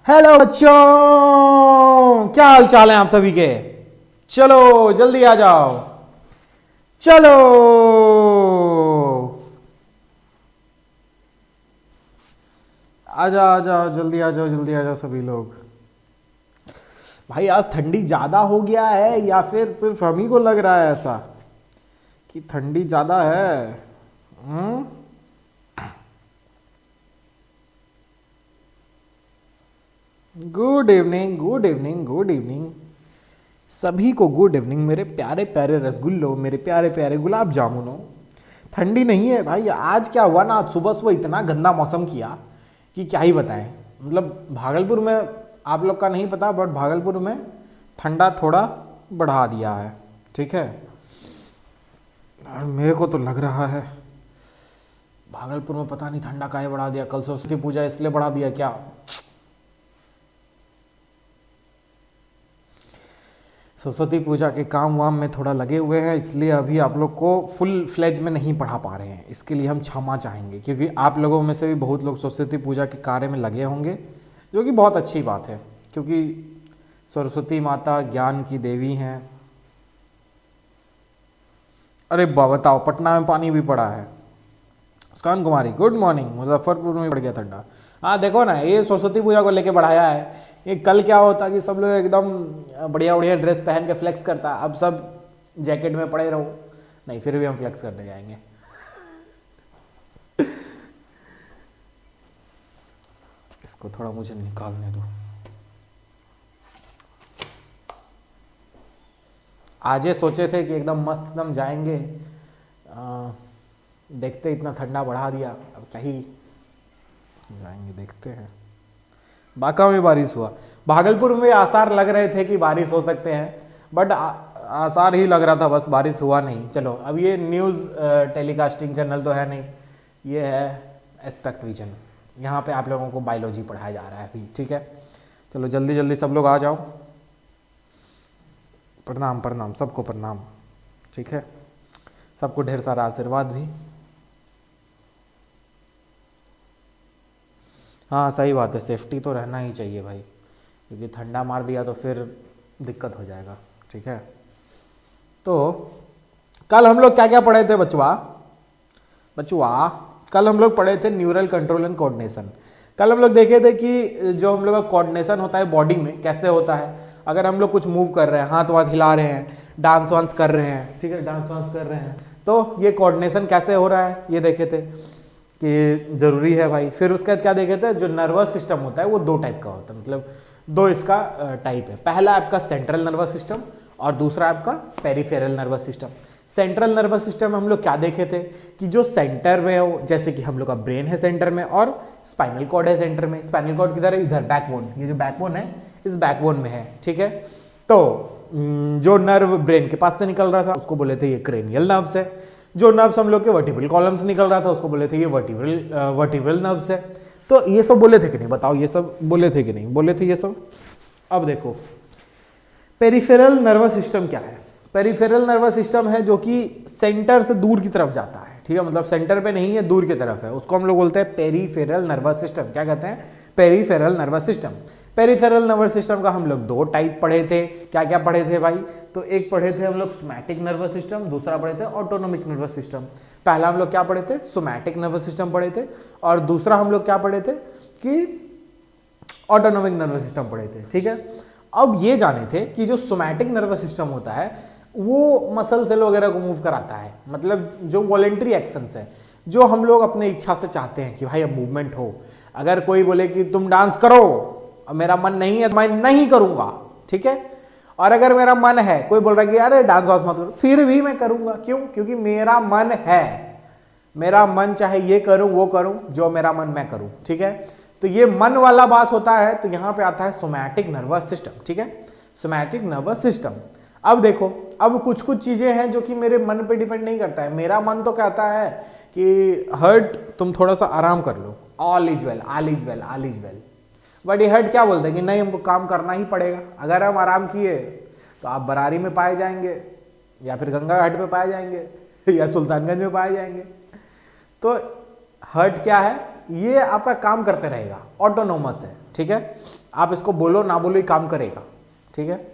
Hello बच्चों, क्या हाल चाल है आप सभी के। चलो जल्दी आ जाओ, चलो आ जाओ आ जाओ, जल्दी आ जाओ, जल्दी आ जाओ सभी लोग। भाई आज ठंडी ज्यादा हो गया है या फिर सिर्फ हम ही को लग रहा है ऐसा कि ठंडी ज्यादा है? Good evening, good evening, good evening सभी को। गुड इवनिंग मेरे प्यारे प्यारे रसगुल्लो, मेरे प्यारे प्यारे गुलाब जामुनो। ठंडी नहीं है भाई, आज क्या हुआ ना, आज सुबह सुबह इतना गंदा मौसम किया कि क्या ही बताएं। मतलब भागलपुर में, आप लोग का नहीं पता बट भागलपुर में ठंडा थोड़ा बढ़ा दिया है, ठीक है। और मेरे को तो लग रहा है भागलपुर में पता नहीं ठंडा काहे बढ़ा दिया। कल सरस्वती पूजा इसलिए बढ़ा दिया क्या? सरस्वती पूजा के काम वाम में थोड़ा लगे हुए हैं, इसलिए अभी आप लोग को फुल फ्लेज में नहीं पढ़ा पा रहे हैं। इसके लिए हम क्षमा चाहेंगे, क्योंकि आप लोगों में से भी बहुत लोग सरस्वती पूजा के कार्य में लगे होंगे, जो कि बहुत अच्छी बात है, क्योंकि सरस्वती माता ज्ञान की देवी हैं। अरे बताओ, पटना में पानी भी पड़ा है। मुस्कान कुमारी गुड मॉर्निंग, मुजफ्फरपुर में पड़ गया ठंडा। हाँ देखो ना, ये सरस्वती पूजा को लेके बढ़ाया है। ये कल क्या होता कि सब लोग एकदम बढ़िया बढ़िया ड्रेस पहन के फ्लेक्स करता, अब सब जैकेट में पड़े रहो। नहीं, फिर भी हम फ्लेक्स करने जाएंगे। इसको थोड़ा मुझे निकालने दो। आज ये सोचे थे कि एकदम मस्त एकदम जाएंगे, देखते इतना ठंडा बढ़ा दिया, अब क्या ही जाएंगे, देखते हैं। बांका में बारिश हुआ, भागलपुर में आसार लग रहे थे कि बारिश हो सकते हैं, बट आसार ही लग रहा था, बस बारिश हुआ नहीं। चलो अब ये न्यूज़ टेलीकास्टिंग चैनल तो है नहीं, ये है एस्पेक्ट विजन। यहाँ पे आप लोगों को बायोलॉजी पढ़ाया जा रहा है अभी, ठीक है। चलो जल्दी जल्दी सब लोग आ जाओ। प्रणाम प्रणाम, सबको प्रणाम, ठीक है। सबको ढेर सारा आशीर्वाद भी। हाँ सही बात है, सेफ्टी तो रहना ही चाहिए भाई, क्योंकि ठंडा मार दिया तो फिर दिक्कत हो जाएगा, ठीक है। तो कल हम लोग क्या क्या पढ़े थे बचवा? कल हम लोग पढ़े थे न्यूरल कंट्रोल एंड कोऑर्डिनेशन। कल हम लोग देखे थे कि जो हम लोग का कोऑर्डिनेशन होता है बॉडी में कैसे होता है। अगर हम लोग कुछ मूव कर रहे हैं, हाथ वाथ हिला रहे हैं, डांस वांस कर रहे हैं, ठीक है, डांस वांस कर रहे हैं, तो ये कोऑर्डिनेशन कैसे हो रहा है ये देखे थे कि जरूरी है भाई। फिर उसके बाद क्या देखे थे, जो नर्वस सिस्टम होता है वो दो टाइप का होता है, मतलब दो इसका टाइप है। पहला आपका सेंट्रल नर्वस सिस्टम और दूसरा आपका peripheral nervous system. Central nervous system में हम लोग क्या देखे थे कि जो सेंटर में हो, जैसे कि हम लोग का ब्रेन है सेंटर में और स्पाइनल कॉर्ड है सेंटर में। स्पाइनल कॉर्ड किधर है? इधर बैकबोन, ये जो बैकबोन है इस बैकबोन में है, ठीक है। तो जो नर्व ब्रेन के पास से निकल रहा था उसको बोले थे ये क्रेनियल नर्व्स है। जो नर्व्स हम लोग के वर्टिब्रल कॉलम से निकल रहा था उसको बोले थे ये वर्टिब्रल नर्व्स है। तो ये सब बोले थे कि नहीं बताओ? ये सब बोले थे कि नहीं बोले थे ये सब? अब देखो, पेरिफेरल नर्वस सिस्टम क्या है? पेरिफेरल नर्वस सिस्टम है जो कि सेंटर से दूर की तरफ जाता है, ठीक है, मतलब सेंटर पे नहीं है, दूर की तरफ है, उसको हम लोग बोलते हैं पेरिफेरल नर्वस सिस्टम। क्या कहते हैं? Peripheral nervous system. Peripheral nervous system का हम लोग दो टाइप पढ़े थे। क्या क्या पढ़े थे भाई? तो एक पढ़े थे हम लोग सोमैटिक नर्वस सिस्टम, दूसरा पढ़े थे ऑटोनोमिक नर्वस सिस्टम। पहला हम लोग क्या पढ़े थे? सोमैटिक नर्वस सिस्टम पढ़े थे, और दूसरा हम लोग क्या पढ़े थे कि ऑटोनोमिक नर्वस सिस्टम पढ़े थे, ठीक है। अब ये जाने थे कि जो सोमैटिक नर्वस सिस्टम होता है वो मसल सेल वगैरह को मूव कराता है, मतलब जो वॉलेंट्री एक्शंस है, जो हम लोग अपने इच्छा से चाहते हैं कि भाई अब मूवमेंट हो। अगर कोई बोले कि तुम डांस करो, अब मेरा मन नहीं है, मैं नहीं करूंगा, ठीक है। और अगर मेरा मन है, कोई बोल रहा है कि अरे डांस वांस मत करो, फिर भी मैं करूंगा। क्यों? क्योंकि मेरा मन है, मेरा मन चाहे ये करूं वो करूं, जो मेरा मन मैं करूं, ठीक है। तो ये मन वाला बात होता है, तो यहां पे आता है सोमैटिक नर्वस सिस्टम, ठीक है, सोमैटिक नर्वस सिस्टम। अब देखो, अब कुछ कुछ चीजें हैं जो कि मेरे मन पे डिपेंड नहीं करता है। मेरा मन तो कहता है कि हर्ट तुम थोड़ा सा आराम कर लो, all is well, all is well, all is well. But ये हर्ट क्या बोलते हैं कि नहीं, हमको काम करना ही पड़ेगा। अगर हम आराम किए तो आप बरारी में पाए जाएंगे, या फिर गंगा घाट पे पाए जाएंगे, या सुल्तानगंज में पाए जाएंगे। तो हर्ट क्या है? ये आपका काम करते रहेगा, ऑटोनोमस है, ठीक है। आप इसको बोलो ना बोलो, ये काम करेगा, ठीक है।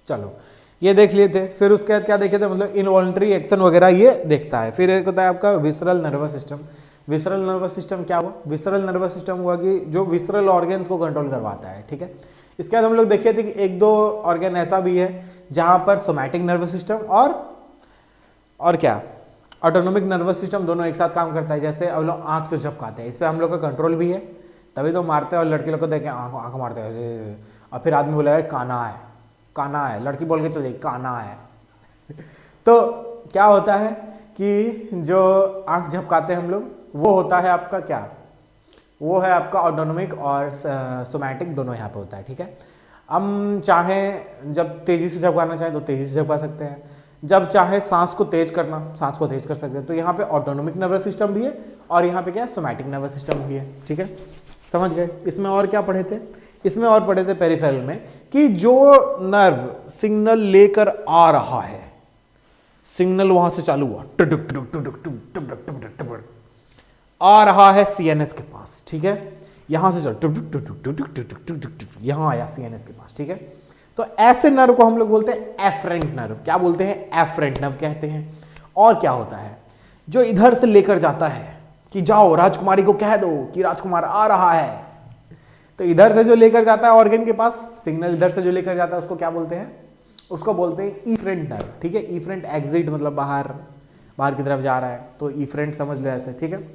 चलो ये देख लिए थे। फिर उसके बाद क्या देखे थे, मतलब इनवॉलंटरी एक्शन वगैरह ये देखता है। फिर एक होता है आपका visceral nervous system. Visceral nervous system क्या हुआ, विसरल नर्वस सिस्टम हुआ कि जो विसरल ऑर्गन्स को कंट्रोल करवाता है, ठीक है। इसके बाद हम लोग देखे थे कि एक दो ऑर्गन ऐसा भी है जहां पर सोमैटिक नर्वस सिस्टम और क्या ऑटोनोमिक नर्वस सिस्टम दोनों एक साथ काम करता है। जैसे अब लोग आंख तो झपकाते हैं, इस पर हम लोग का कंट्रोल भी है, तभी तो मारते हैं। और लड़के लोग को देख के आंख मारते हैं ऐसे, और फिर आदमी बोलेगा काना है, काना है, लड़की बोल के चले काना है। तो क्या होता है कि जो आंख झपकाते हैं हम लोग, वो होता है आपका क्या, वो है आपका ऑटोनोमिक और सोमैटिक दोनों यहाँ पे होता है, ठीक है। हम चाहें जब तेजी से झपकाना चाहें तो तेजी से झपका सकते हैं, जब चाहे सांस को तेज करना, सांस को तेज कर सकते हैं। तो यहाँ पे ऑटोनोमिक नर्वस सिस्टम भी है और यहाँ पे क्या है, सोमैटिक नर्वस सिस्टम भी है, ठीक है। समझ गए। इसमें और क्या पढ़े थे, इसमें और पढ़े थे पेरिफेरल में कि जो नर्व सिग्नल लेकर आ रहा है, सिग्नल वहां से चालू हुआ, आ रहा है सीएनएस के पास, ठीक है। यहां से यहां आया सीएनएस के पास, ठीक है। तो ऐसे नर्व को हम लोग बोलते हैं एफरेंट नर्व। क्या बोलते हैं, एफरेंट नर्व कहते हैं। और क्या होता है, जो इधर से लेकर जाता है कि जाओ राजकुमारी को कह दो कि राजकुमार आ रहा है, तो इधर से जो लेकर जाता है ऑर्गन के पास सिग्नल, इधर से जो लेकर जाता है उसको क्या बोलते हैं, उसको बोलते हैं इफरेंट नर्व, ठीक है। इफरेंट एग्जिट मतलब बाहर की तरफ जा रहा है, तो इफरेंट समझ लो ऐसे, ठीक है।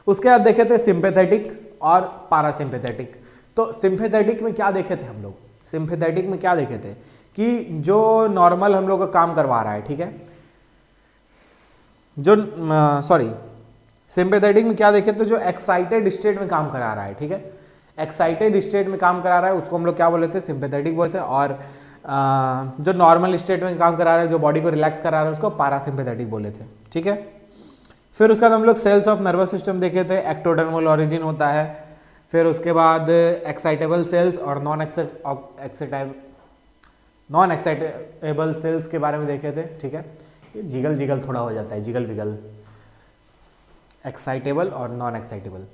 उसके बाद देखे थे सिंपैथेटिक और पारासिम्पैथेटिक। तो सिंपैथेटिक में क्या देखे थे हम लोग, सिंपैथेटिक में क्या देखे थे कि जो नॉर्मल हम लोग का काम करवा रहा है, ठीक है, जो सिंपैथेटिक में क्या देखे थे, जो एक्साइटेड स्टेट में काम करा रहा है, ठीक है। एक्साइटेड स्टेट में काम करा रहा है उसको हम लोग क्या बोले थे, सिंपैथेटिक बोलते हैं। और जो नॉर्मल स्टेट में काम करा रहा है, जो बॉडी को रिलैक्स करा रहा है, उसको पारासिम्पैथेटिक बोले थे, ठीक है। फिर उसके बाद हम लोग सेल्स ऑफ नर्वस सिस्टम देखे थे, एक्टोडर्मल ओरिजिन होता है। फिर उसके बाद एक्साइटेबल सेल्स और नॉन एक्साइटेबल सेल्स के बारे में देखे थे, ठीक है। ये जिगल थोड़ा हो जाता है, जिगल विगल, एक्साइटेबल और नॉन एक्साइटेबल।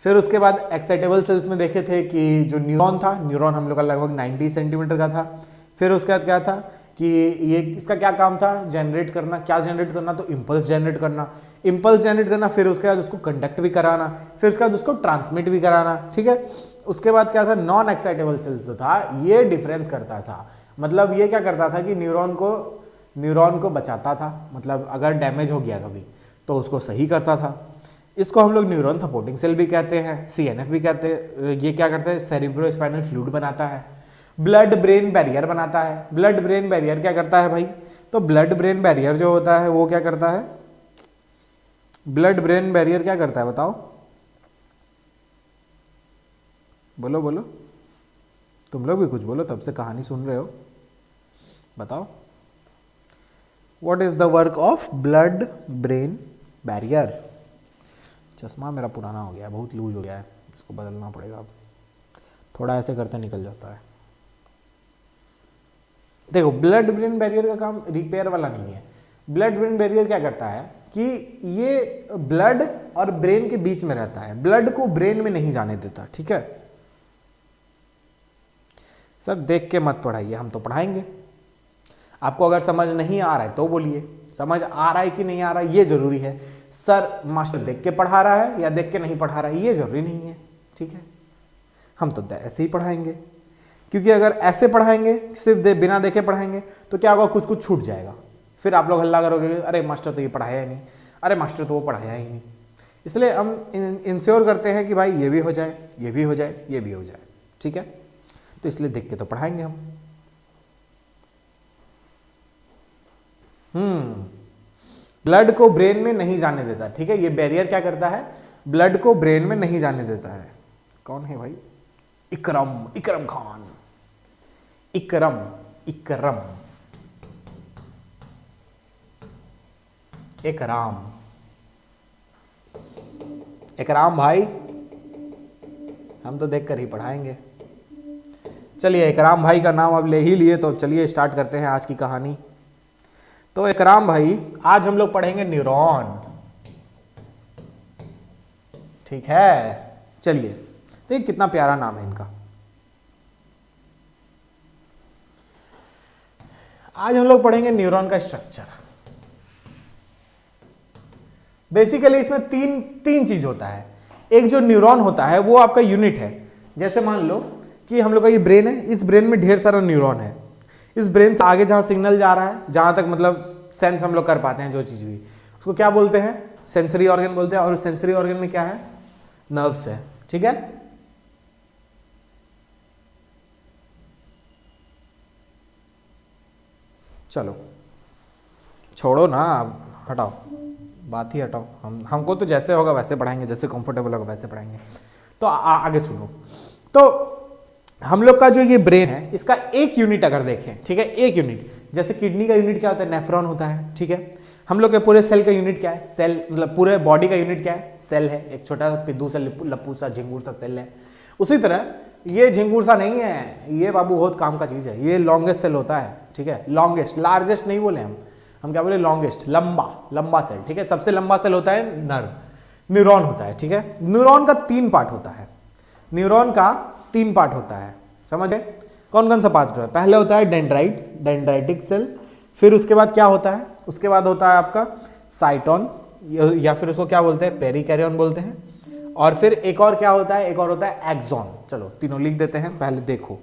फिर उसके बाद एक्साइटेबल सेल्स में देखे थे कि जो न्यूरॉन था, न्यूरॉन हम लोग का लगभग 90 सेंटीमीटर का था। फिर उसके बाद क्या था कि ये इसका क्या काम था, जनरेट करना। क्या जनरेट करना, तो इम्पल्स जनरेट करना, इम्पल्स जनरेट करना। फिर उसके बाद उसको कंडक्ट भी कराना, फिर उसके बाद उसको ट्रांसमिट भी कराना, ठीक है। उसके बाद क्या था, नॉन एक्साइटेबल सेल्स जो था ये डिफरेंस करता था, मतलब ये क्या करता था कि न्यूरॉन को बचाता था, मतलब अगर डैमेज हो गया कभी तो उसको सही करता था। इसको हम लोग न्यूरॉन सपोर्टिंग सेल भी कहते हैं, सीएनएफ भी कहते हैं। ये क्या करता है, सेरिब्रो स्पाइनल फ्लूइड बनाता है, ब्लड ब्रेन बैरियर बनाता है। ब्लड ब्रेन बैरियर क्या करता है भाई, तो ब्लड ब्रेन बैरियर जो होता है वो क्या करता है, ब्लड ब्रेन बैरियर क्या करता है बताओ, बोलो बोलो, तुम लोग भी कुछ बोलो, तब से कहानी सुन रहे हो, बताओ। What is the work of blood brain barrier. चश्मा मेरा पुराना हो गया है, बहुत लूज हो गया है, इसको बदलना पड़ेगा। अब थोड़ा ऐसे करते निकल जाता है। देखो ब्लड ब्रेन बैरियर का काम रिपेयर वाला नहीं है। ब्लड ब्रेन बैरियर क्या करता है कि ये ब्लड और ब्रेन के बीच में रहता है, ब्लड को ब्रेन में नहीं जाने देता, ठीक है। सर देख के मत पढ़ाइए, हम तो पढ़ाएंगे। आपको अगर समझ नहीं आ रहा है तो बोलिए, समझ आ रहा है कि नहीं आ रहा है ये जरूरी है। सर मास्टर देख के पढ़ा रहा है या देख के नहीं पढ़ा रहा है ये जरूरी नहीं है, ठीक है। हम तो ऐसे ही पढ़ाएंगे, क्योंकि अगर ऐसे पढ़ाएंगे सिर्फ बिना देखे पढ़ाएंगे तो क्या होगा, कुछ कुछ छूट जाएगा। फिर आप लोग हल्ला करोगे, अरे मास्टर तो ये पढ़ाया ही नहीं, अरे मास्टर तो वो पढ़ाया ही नहीं। इसलिए हम इंश्योर करते हैं कि भाई ये भी हो जाए, ये भी हो जाए, ये भी हो जाए, ठीक है। तो इसलिए देख के तो पढ़ाएंगे हम। ब्लड को ब्रेन में नहीं जाने देता, ठीक है। ये बैरियर क्या करता है, ब्लड को ब्रेन में नहीं जाने देता है। कौन है भाई, इकरम खान, इकरम एकराम भाई, हम तो देखकर ही पढ़ाएंगे। चलिए एकराम भाई का नाम अब ले ही लिए तो चलिए स्टार्ट करते हैं आज की कहानी। तो एकराम भाई आज हम लोग पढ़ेंगे न्यूरॉन, ठीक है। चलिए तो ये कितना प्यारा नाम है इनका। आज हम लोग पढ़ेंगे न्यूरॉन का स्ट्रक्चर। बेसिकली इसमें तीन चीज होता है। एक जो न्यूरॉन होता है वो आपका यूनिट है। जैसे मान लो कि हम लोग का ये ब्रेन है, इस ब्रेन में ढेर सारा न्यूरॉन है। इस ब्रेन से आगे जहां सिग्नल जा रहा है, जहां तक मतलब सेंस हम लोग कर पाते हैं जो चीज भी, उसको क्या बोलते हैं? सेंसरी ऑर्गन बोलते हैं। और सेंसरी ऑर्गन में क्या है? नर्व्स है। ठीक है, चलो छोड़ो ना, हटाओ, बात ही हटाओ। हमको तो जैसे होगा वैसे पढ़ाएंगे, जैसे कंफर्टेबल होगा वैसे पढ़ाएंगे। तो आगे सुनो। तो हम लोग का जो ये ब्रेन है, इसका एक यूनिट अगर देखें, ठीक है, एक यूनिट, जैसे किडनी का यूनिट क्या होता है? नेफ्रॉन होता है। ठीक है, हम लोग के पूरे सेल का यूनिट क्या है? सेल। मतलब पूरे बॉडी का यूनिट क्या है? सेल है। एक छोटा सा पिद्दू सा लप्पू सा झिंगूर सा सेल है। उसी तरह ये झिंगूर सा नहीं है, ये बाबू बहुत काम का चीज है। ये लॉन्गेस्ट सेल होता है। ठीक है, लॉन्गेस्ट, लार्जेस्ट नहीं बोले हम क्या बोले? लॉन्गेस्ट, लंबा सेल। ठीक है, सबसे लंबा सेल होता है न्यूरॉन होता है। ठीक है, न्यूरॉन का 3 पार्ट होता है। न्यूरॉन का 3 पार्ट होता है, समझे? कौन कौन सा पार्ट होता है? पहले होता है डेंड्राइटिक सेल। फिर उसके बाद क्या होता है? उसके बाद होता है आपका साइटोन, या फिर उसको क्या बोलते हैं? पेरिकैरियन बोलते हैं। और फिर एक और क्या होता है? एक और होता है एक्सॉन। चलो तीनों लिख देते हैं, पहले देखो।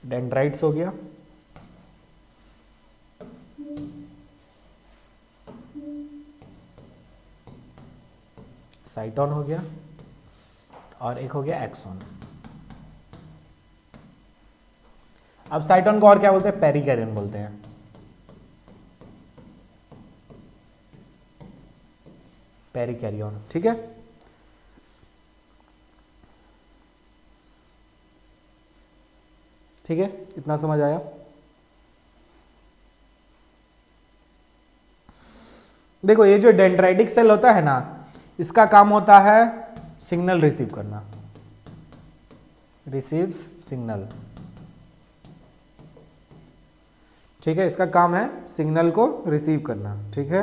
डेंड्राइट्स हो गया, साइटोन हो गया, और एक हो गया एक्सॉन। अब साइटोन को और क्या बोलते हैं? पेरिकैरियन बोलते हैं। पेरिकैरियन, ठीक है। ठीक है, इतना समझ आया? देखो ये जो डेंड्राइटिक सेल होता है ना, इसका काम होता है सिग्नल रिसीव करना, रिसीव्स सिग्नल। ठीक है, इसका काम है सिग्नल को रिसीव करना। ठीक है,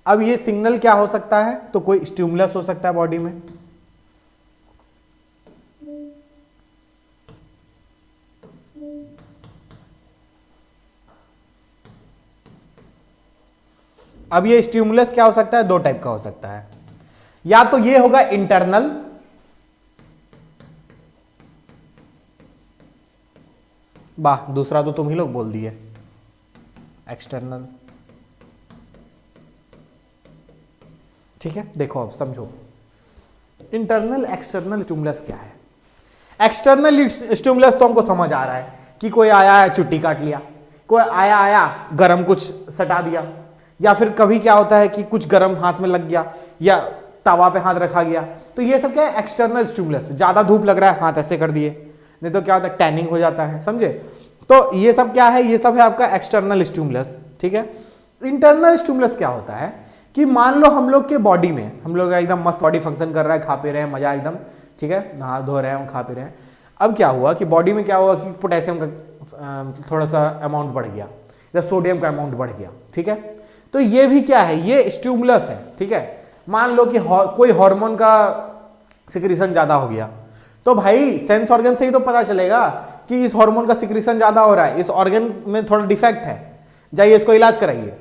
अब ये सिग्नल क्या हो सकता है? तो कोई स्टिमुलस हो सकता है बॉडी में। अब ये स्टिमुलस क्या हो सकता है? 2 टाइप का हो सकता है। या तो ये होगा इंटरनल, वाह दूसरा तो तुम ही लोग बोल दिए, एक्सटर्नल। ठीक है, देखो अब समझो इंटरनल एक्सटर्नल स्टिमुलस क्या है। एक्सटर्नल स्टिमुलस तो हमको समझ आ रहा है कि कोई आया है चुट्टी काट लिया, कोई आया गरम कुछ सटा दिया, या फिर कभी क्या होता है कि कुछ गरम हाथ में लग गया या तवा पे हाथ रखा गया। तो ये सब क्या है? External stimulus. ज्यादा धूप लग रहा है, हाथ ऐसे कर दिए, नहीं तो क्या होता है? टैनिंग हो जाता है, समझे? तो ये सब क्या है? ये सब है आपका एक्सटर्नल स्टिमुलस। ठीक है, इंटरनल स्टिमुलस क्या होता है कि मान लो हम लोग के बॉडी में, हम लोग एकदम मस्त बॉडी फंक्शन कर रहा है, खा पी रहे हैं, मजा एकदम, ठीक है, नहा धो रहे हैं, खा पी रहे हैं। अब क्या हुआ कि बॉडी में क्या हुआ कि पोटेशियम का थोड़ा सा अमाउंट बढ़ गया या सोडियम का अमाउंट बढ़ गया। ठीक है, तो ये भी क्या है? ये स्टिमुलस है। ठीक है, मान लो कि कोई हार्मोन का सिक्रीशन ज्यादा हो गया, तो भाई सेंस ऑर्गन से ही तो पता चलेगा कि इस हार्मोन का सिक्रीशन ज्यादा हो रहा है, इस ऑर्गन में थोड़ा डिफेक्ट है, जाइए इसको इलाज कराइए।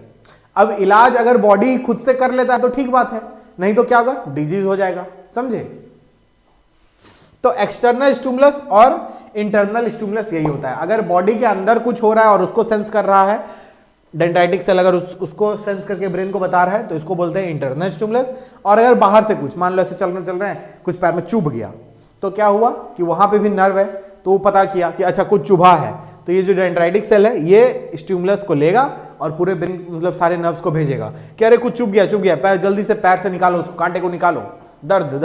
अब इलाज अगर बॉडी खुद से कर लेता है तो ठीक बात है, नहीं तो क्या होगा? डिजीज हो जाएगा, समझे? तो एक्सटर्नल स्टिमुलस और इंटरनल स्टिमुलस यही होता है। अगर बॉडी के अंदर कुछ हो रहा है और उसको सेंस कर रहा है, डेंड्राइटिक सेल अगर उसको सेंस करके ब्रेन को बता रहा है, तो इसको बोलते हैं इंटरनल स्टिमुलस। और अगर बाहर से कुछ, मान लो ऐसे चल रहे हैं, कुछ पैर में चुभ गया, तो क्या हुआ कि वहां पे भी नर्व है, तो वो पता किया कि अच्छा कुछ चुभा है, तो ये जो डेंड्राइटिक सेल है ये स्टिमुलस को लेगा और पूरे ब्रेन मतलब सारे नर्व्स को भेजेगा कि अरे कुछ चुभ गया, पैर जल्दी से पैर से निकालो, उसको कांटे को निकालो, दर्द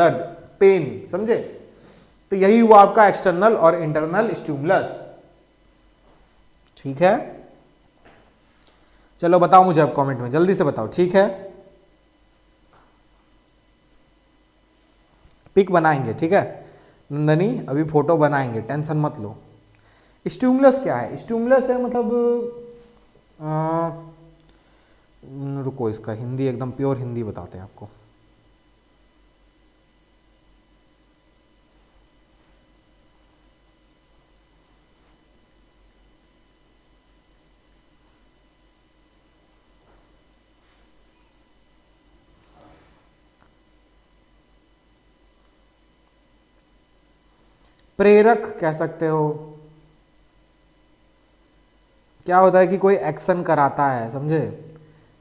पेन, समझे? तो यही हुआ आपका एक्सटर्नल और इंटरनल स्टिमुलस। ठीक है, चलो बताओ मुझे अब कमेंट में, जल्दी से बताओ। ठीक है, पिक बनाएंगे, ठीक है नंदनी, अभी फोटो बनाएंगे, टेंशन मत लो। स्टिमुलस क्या है? स्टिमुलस है मतलब रुको, इसका हिंदी एकदम प्योर हिंदी बताते हैं आपको। प्रेरक कह सकते हो। क्या होता है कि कोई एक्शन कराता है, समझे।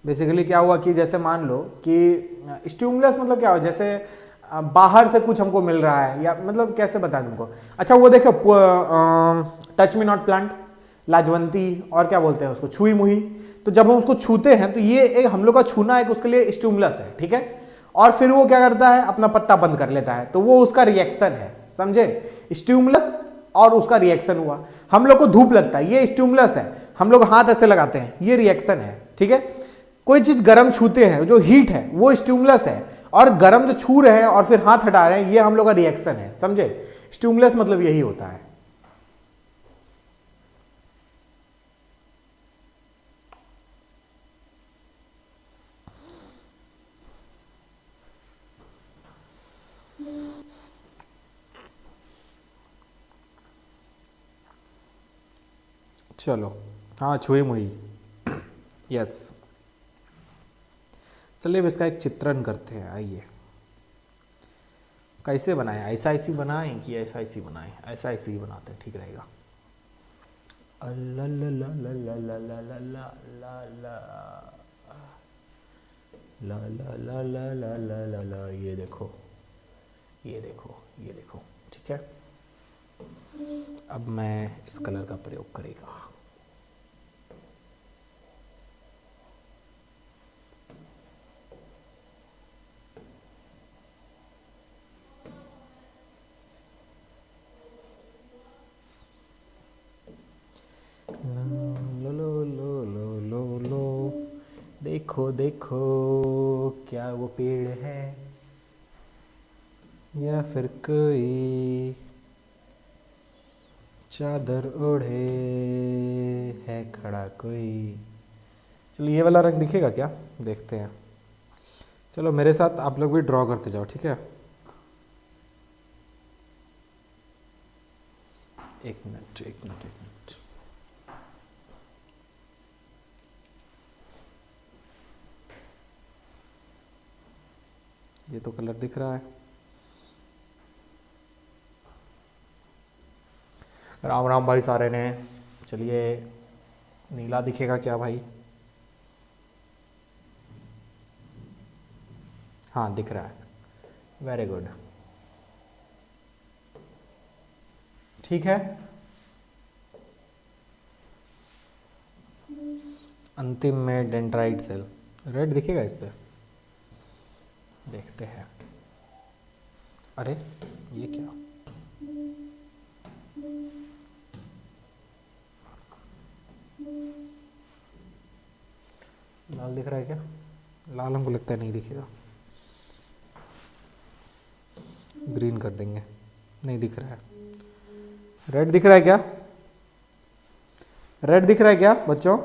बेसिकली क्या हुआ कि जैसे मान लो कि स्टिमुलस मतलब क्या हो, जैसे बाहर से कुछ हमको मिल रहा है, या मतलब कैसे बताएं तुमको। अच्छा वो देखो, टच मी नॉट प्लांट, लाजवंती, और क्या बोलते हैं उसको, छुई मुही। तो जब हम उसको छूते हैं तो ये एक हम लोग का छूना एक उसके लिए स्टिमुलस है, ठीक है। और फिर वो क्या करता है, अपना पत्ता बंद कर लेता है, तो वो उसका रिएक्शन है, समझे। स्टिमुलस और उसका रिएक्शन हुआ। हम लोग को धूप लगता है, ये स्टिमुलस है, हम लोग हाथ ऐसे लगाते हैं, ये रिएक्शन है, ठीक है। कोई चीज गर्म छूते हैं, जो हीट है वो स्टिमुलस है, और गर्म जो छू रहे हैं और फिर हाथ हटा रहे हैं, ये हम लोग का रिएक्शन है, समझे। स्टिमुलस मतलब यही होता है। चलो, हाँ छुई मुई, यस। चलिए अब इसका एक चित्रण करते हैं, आइए। कैसे बनाएं, ऐसा ऐसी बनाएं कि ऐसा ऐसी बनाएं, ऐसा ऐसी ही बनाते हैं, ठीक रहेगा। ये देखो, ये देखो, ये देखो, ठीक है। अब मैं इस कलर का प्रयोग करेगा। लो लो लो लो लो लो, देखो देखो, क्या वो पेड़ है या फिर कोई चादर ओढ़े है खड़ा कोई। चलो ये वाला रंग दिखेगा क्या, देखते हैं। चलो मेरे साथ आप लोग भी ड्रॉ करते जाओ, ठीक है। एक मिनट, एक मिनट, एक मिनट। ये तो कलर दिख रहा है। राम राम भाई सारे ने। चलिए, नीला दिखेगा क्या भाई? हाँ दिख रहा है, वेरी गुड, ठीक है। अंतिम में डेंड्राइट सेल, रेड दिखेगा इस पे, देखते हैं। अरे ये क्या, लाल दिख रहा है क्या? लाल हमको लगता है नहीं दिखेगा, ग्रीन कर देंगे, नहीं दिख रहा है। रेड दिख रहा है क्या? रेड दिख रहा है क्या बच्चों?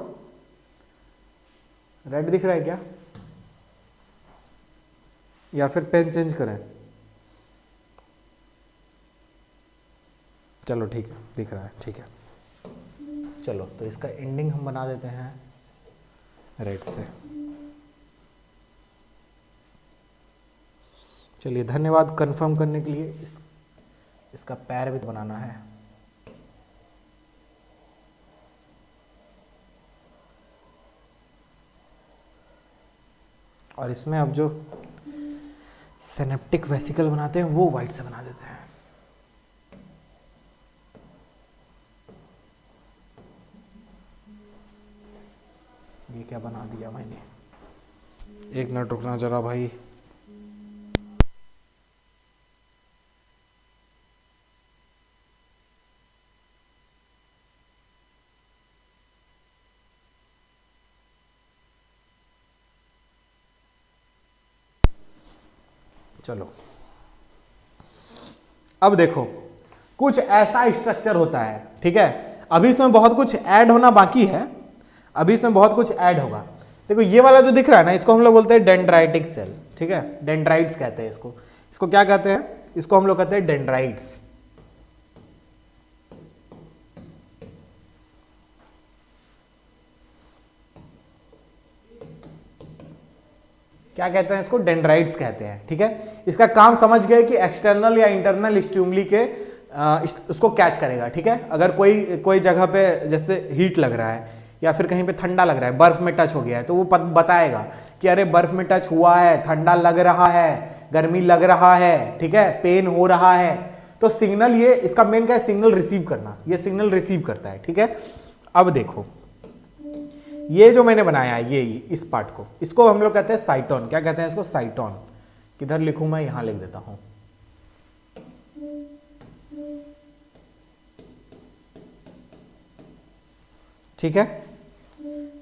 रेड दिख रहा है क्या? या फिर पेन चेंज करें? चलो ठीक है, दिख रहा है, ठीक है। चलो तो इसका एंडिंग हम बना देते हैं रेड से। चलिए धन्यवाद कंफर्म करने के लिए। इसका पैर भी बनाना है। और इसमें अब जो सिनेप्टिक वेसिकल बनाते हैं वो वाइट से बना देते हैं। ये क्या बना दिया मैंने, एक मिनट रुकना जरा भाई। चलो अब देखो, कुछ ऐसा स्ट्रक्चर होता है, ठीक है। अभी इसमें बहुत कुछ ऐड होना बाकी है, अभी इसमें बहुत कुछ ऐड होगा। देखो ये वाला जो दिख रहा है ना, इसको हम लोग बोलते हैं डेंड्राइटिक सेल, ठीक है, डेंड्राइट्स कहते हैं इसको। इसको क्या कहते हैं? इसको हम लोग कहते हैं डेंड्राइट्स। क्या कहते हैं इसको? डेंड्राइट्स कहते हैं, ठीक है। इसका काम समझ गए कि एक्सटर्नल या इंटरनल स्टिमुली के उसको कैच करेगा, ठीक है। अगर कोई जगह पे जैसे हीट लग रहा है या फिर कहीं पे ठंडा लग रहा है, बर्फ में टच हो गया है, तो वो बताएगा कि अरे बर्फ में टच हुआ है, ठंडा लग रहा है, गर्मी लग रहा है, ठीक है, पेन हो रहा है। तो सिग्नल, ये इसका मेन क्या है? सिग्नल रिसीव करना। ये सिग्नल रिसीव करता है, ठीक है। अब देखो ये जो मैंने बनाया है, ये इस पार्ट को, इसको हम लोग कहते हैं साइटोन। क्या कहते हैं इसको? साइटोन। किधर लिखूं मैं? यहां लिख देता हूं। ठीक है,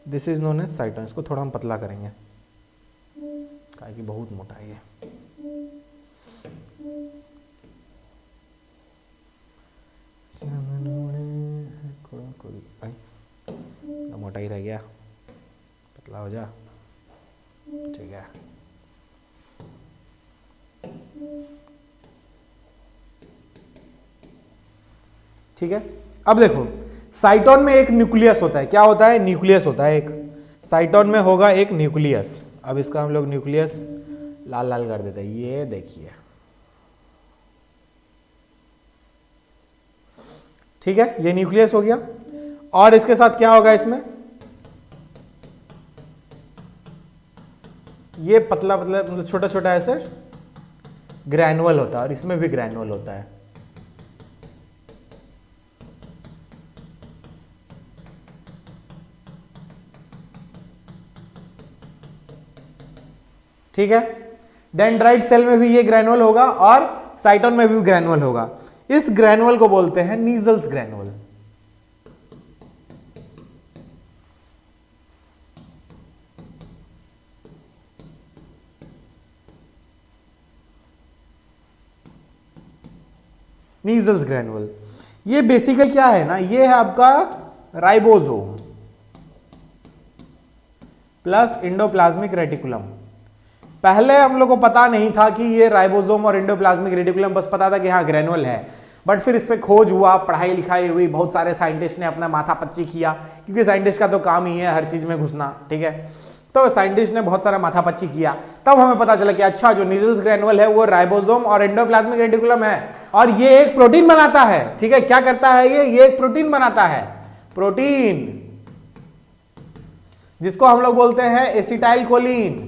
this is known as cyton. इसको थोड़ा हम पतला करेंगे, काहे कि बहुत मोटा है ये। मोटा ही रह गया, पतला हो जा, ठीक है। ठीक है, अब देखो साइटोन में एक न्यूक्लियस होता है। क्या होता है? न्यूक्लियस होता है एक। साइटोन में होगा एक न्यूक्लियस। अब इसका हम लोग न्यूक्लियस लाल लाल कर देते हैं, ये देखिए, ठीक है, ये न्यूक्लियस हो गया। और इसके साथ क्या होगा? इसमें ये पतला पतला मतलब छोटा छोटा ऐसे ग्रैनुअल होता है, और इसमें भी ग्रैनुअल होता है। ठीक है, डेंड्राइट सेल में भी ये ग्रैनुअल होगा और साइटोन में भी ग्रैनुअल होगा। इस ग्रैनुअल को बोलते हैं नीजल्स ग्रैनुअल। नीजल्स ग्रैनुअल। ये बेसिकली क्या है ना, ये है आपका राइबोसोम प्लस इंडोप्लाज्मिक रेटिकुलम। पहले हम लोग को पता नहीं था कि ये राइबोसोम और इंडोप्लाज्मिक रेटिकुलम, बस पता था कि हाँ ग्रैनुअल है। बट फिर इस पे खोज हुआ, पढ़ाई लिखाई हुई, बहुत सारे साइंटिस्ट ने अपना माथा पच्ची किया, क्योंकि साइंटिस्ट का तो काम ही है हर चीज में घुसना, ठीक है। तो साइंटिस्ट ने बहुत सारा माथा पच्ची किया, तब हमें पता चला कि अच्छा जो नीजल्स ग्रैनुअल है वो राइबोसोम और एंडोप्लाज्मिक रेटिकुलम है, और ये एक प्रोटीन बनाता है, ठीक है। क्या करता है ये एक प्रोटीन बनाता है, प्रोटीन, जिसको हम लोग बोलते हैं एसिटाइल कोलिन,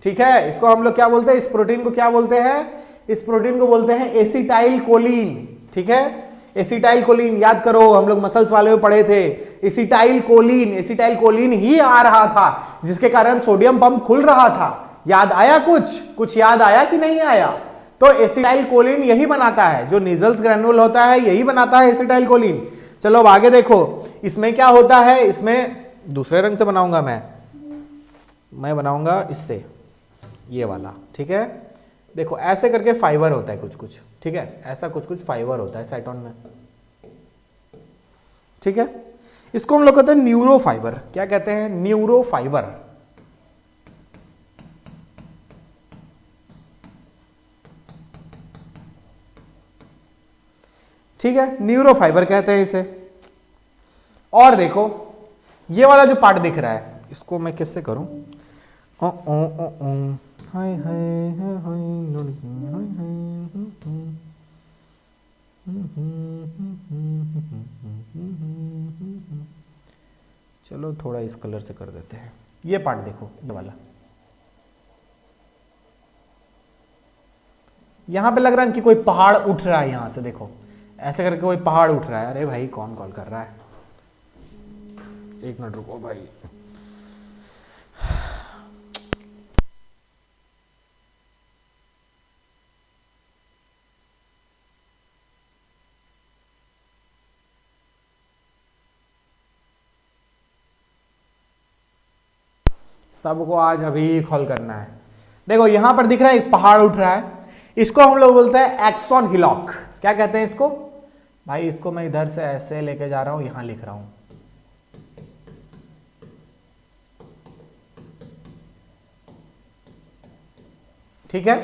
ठीक है। इसको हम लोग क्या बोलते हैं? इस प्रोटीन को क्या बोलते हैं? इस प्रोटीन को बोलते हैं एसिटाइल कोलिन, ठीक है। एसिटाइल कोलिन, याद करो हम लोग मसल्स वाले में पढ़े थे, एसिटाइल कोलिन ही आ रहा था, जिसके कारण सोडियम पंप खुल रहा था। याद आया? कुछ याद आया कि नहीं आया? तो एसिटाइल कोलिन यही बनाता है, जो नीजल्स ग्रैनुअल होता है यही बनाता है एसिटाइल कोलिन। चलो अब आगे देखो, इसमें क्या होता है? इसमें दूसरे रंग से बनाऊंगा मैं बनाऊंगा इससे, ये वाला, ठीक है। देखो ऐसे करके फाइबर होता है कुछ, ठीक है, ऐसा कुछ फाइबर होता है साइटोन में, ठीक है। इसको हम लोग कहते हैं न्यूरो फाइबर। क्या कहते हैं? Neuro fibre. ठीक है, न्यूरो फाइबर कहते हैं इसे। और देखो ये वाला जो पार्ट दिख रहा है, इसको मैं किससे करूं? हाय हाय हाय चलो थोड़ा इस कलर से कर देते हैं। ये पार्ट देखो, ये वाला, यहां पे लग रहा है कि कोई पहाड़ उठ रहा है, यहां से देखो ऐसे करके कोई पहाड़ उठ रहा है। अरे भाई कौन कॉल कर रहा है? एक मिनट रुको भाई। सबको आज अभी कॉल करना है। देखो यहां पर दिख रहा है एक पहाड़ उठ रहा है, इसको हम लोग बोलते हैं एक्सॉन हिलॉक। क्या कहते हैं इसको? भाई इसको मैं इधर से ऐसे लेके जा रहा हूं, यहां लिख रहा हूं, ठीक है।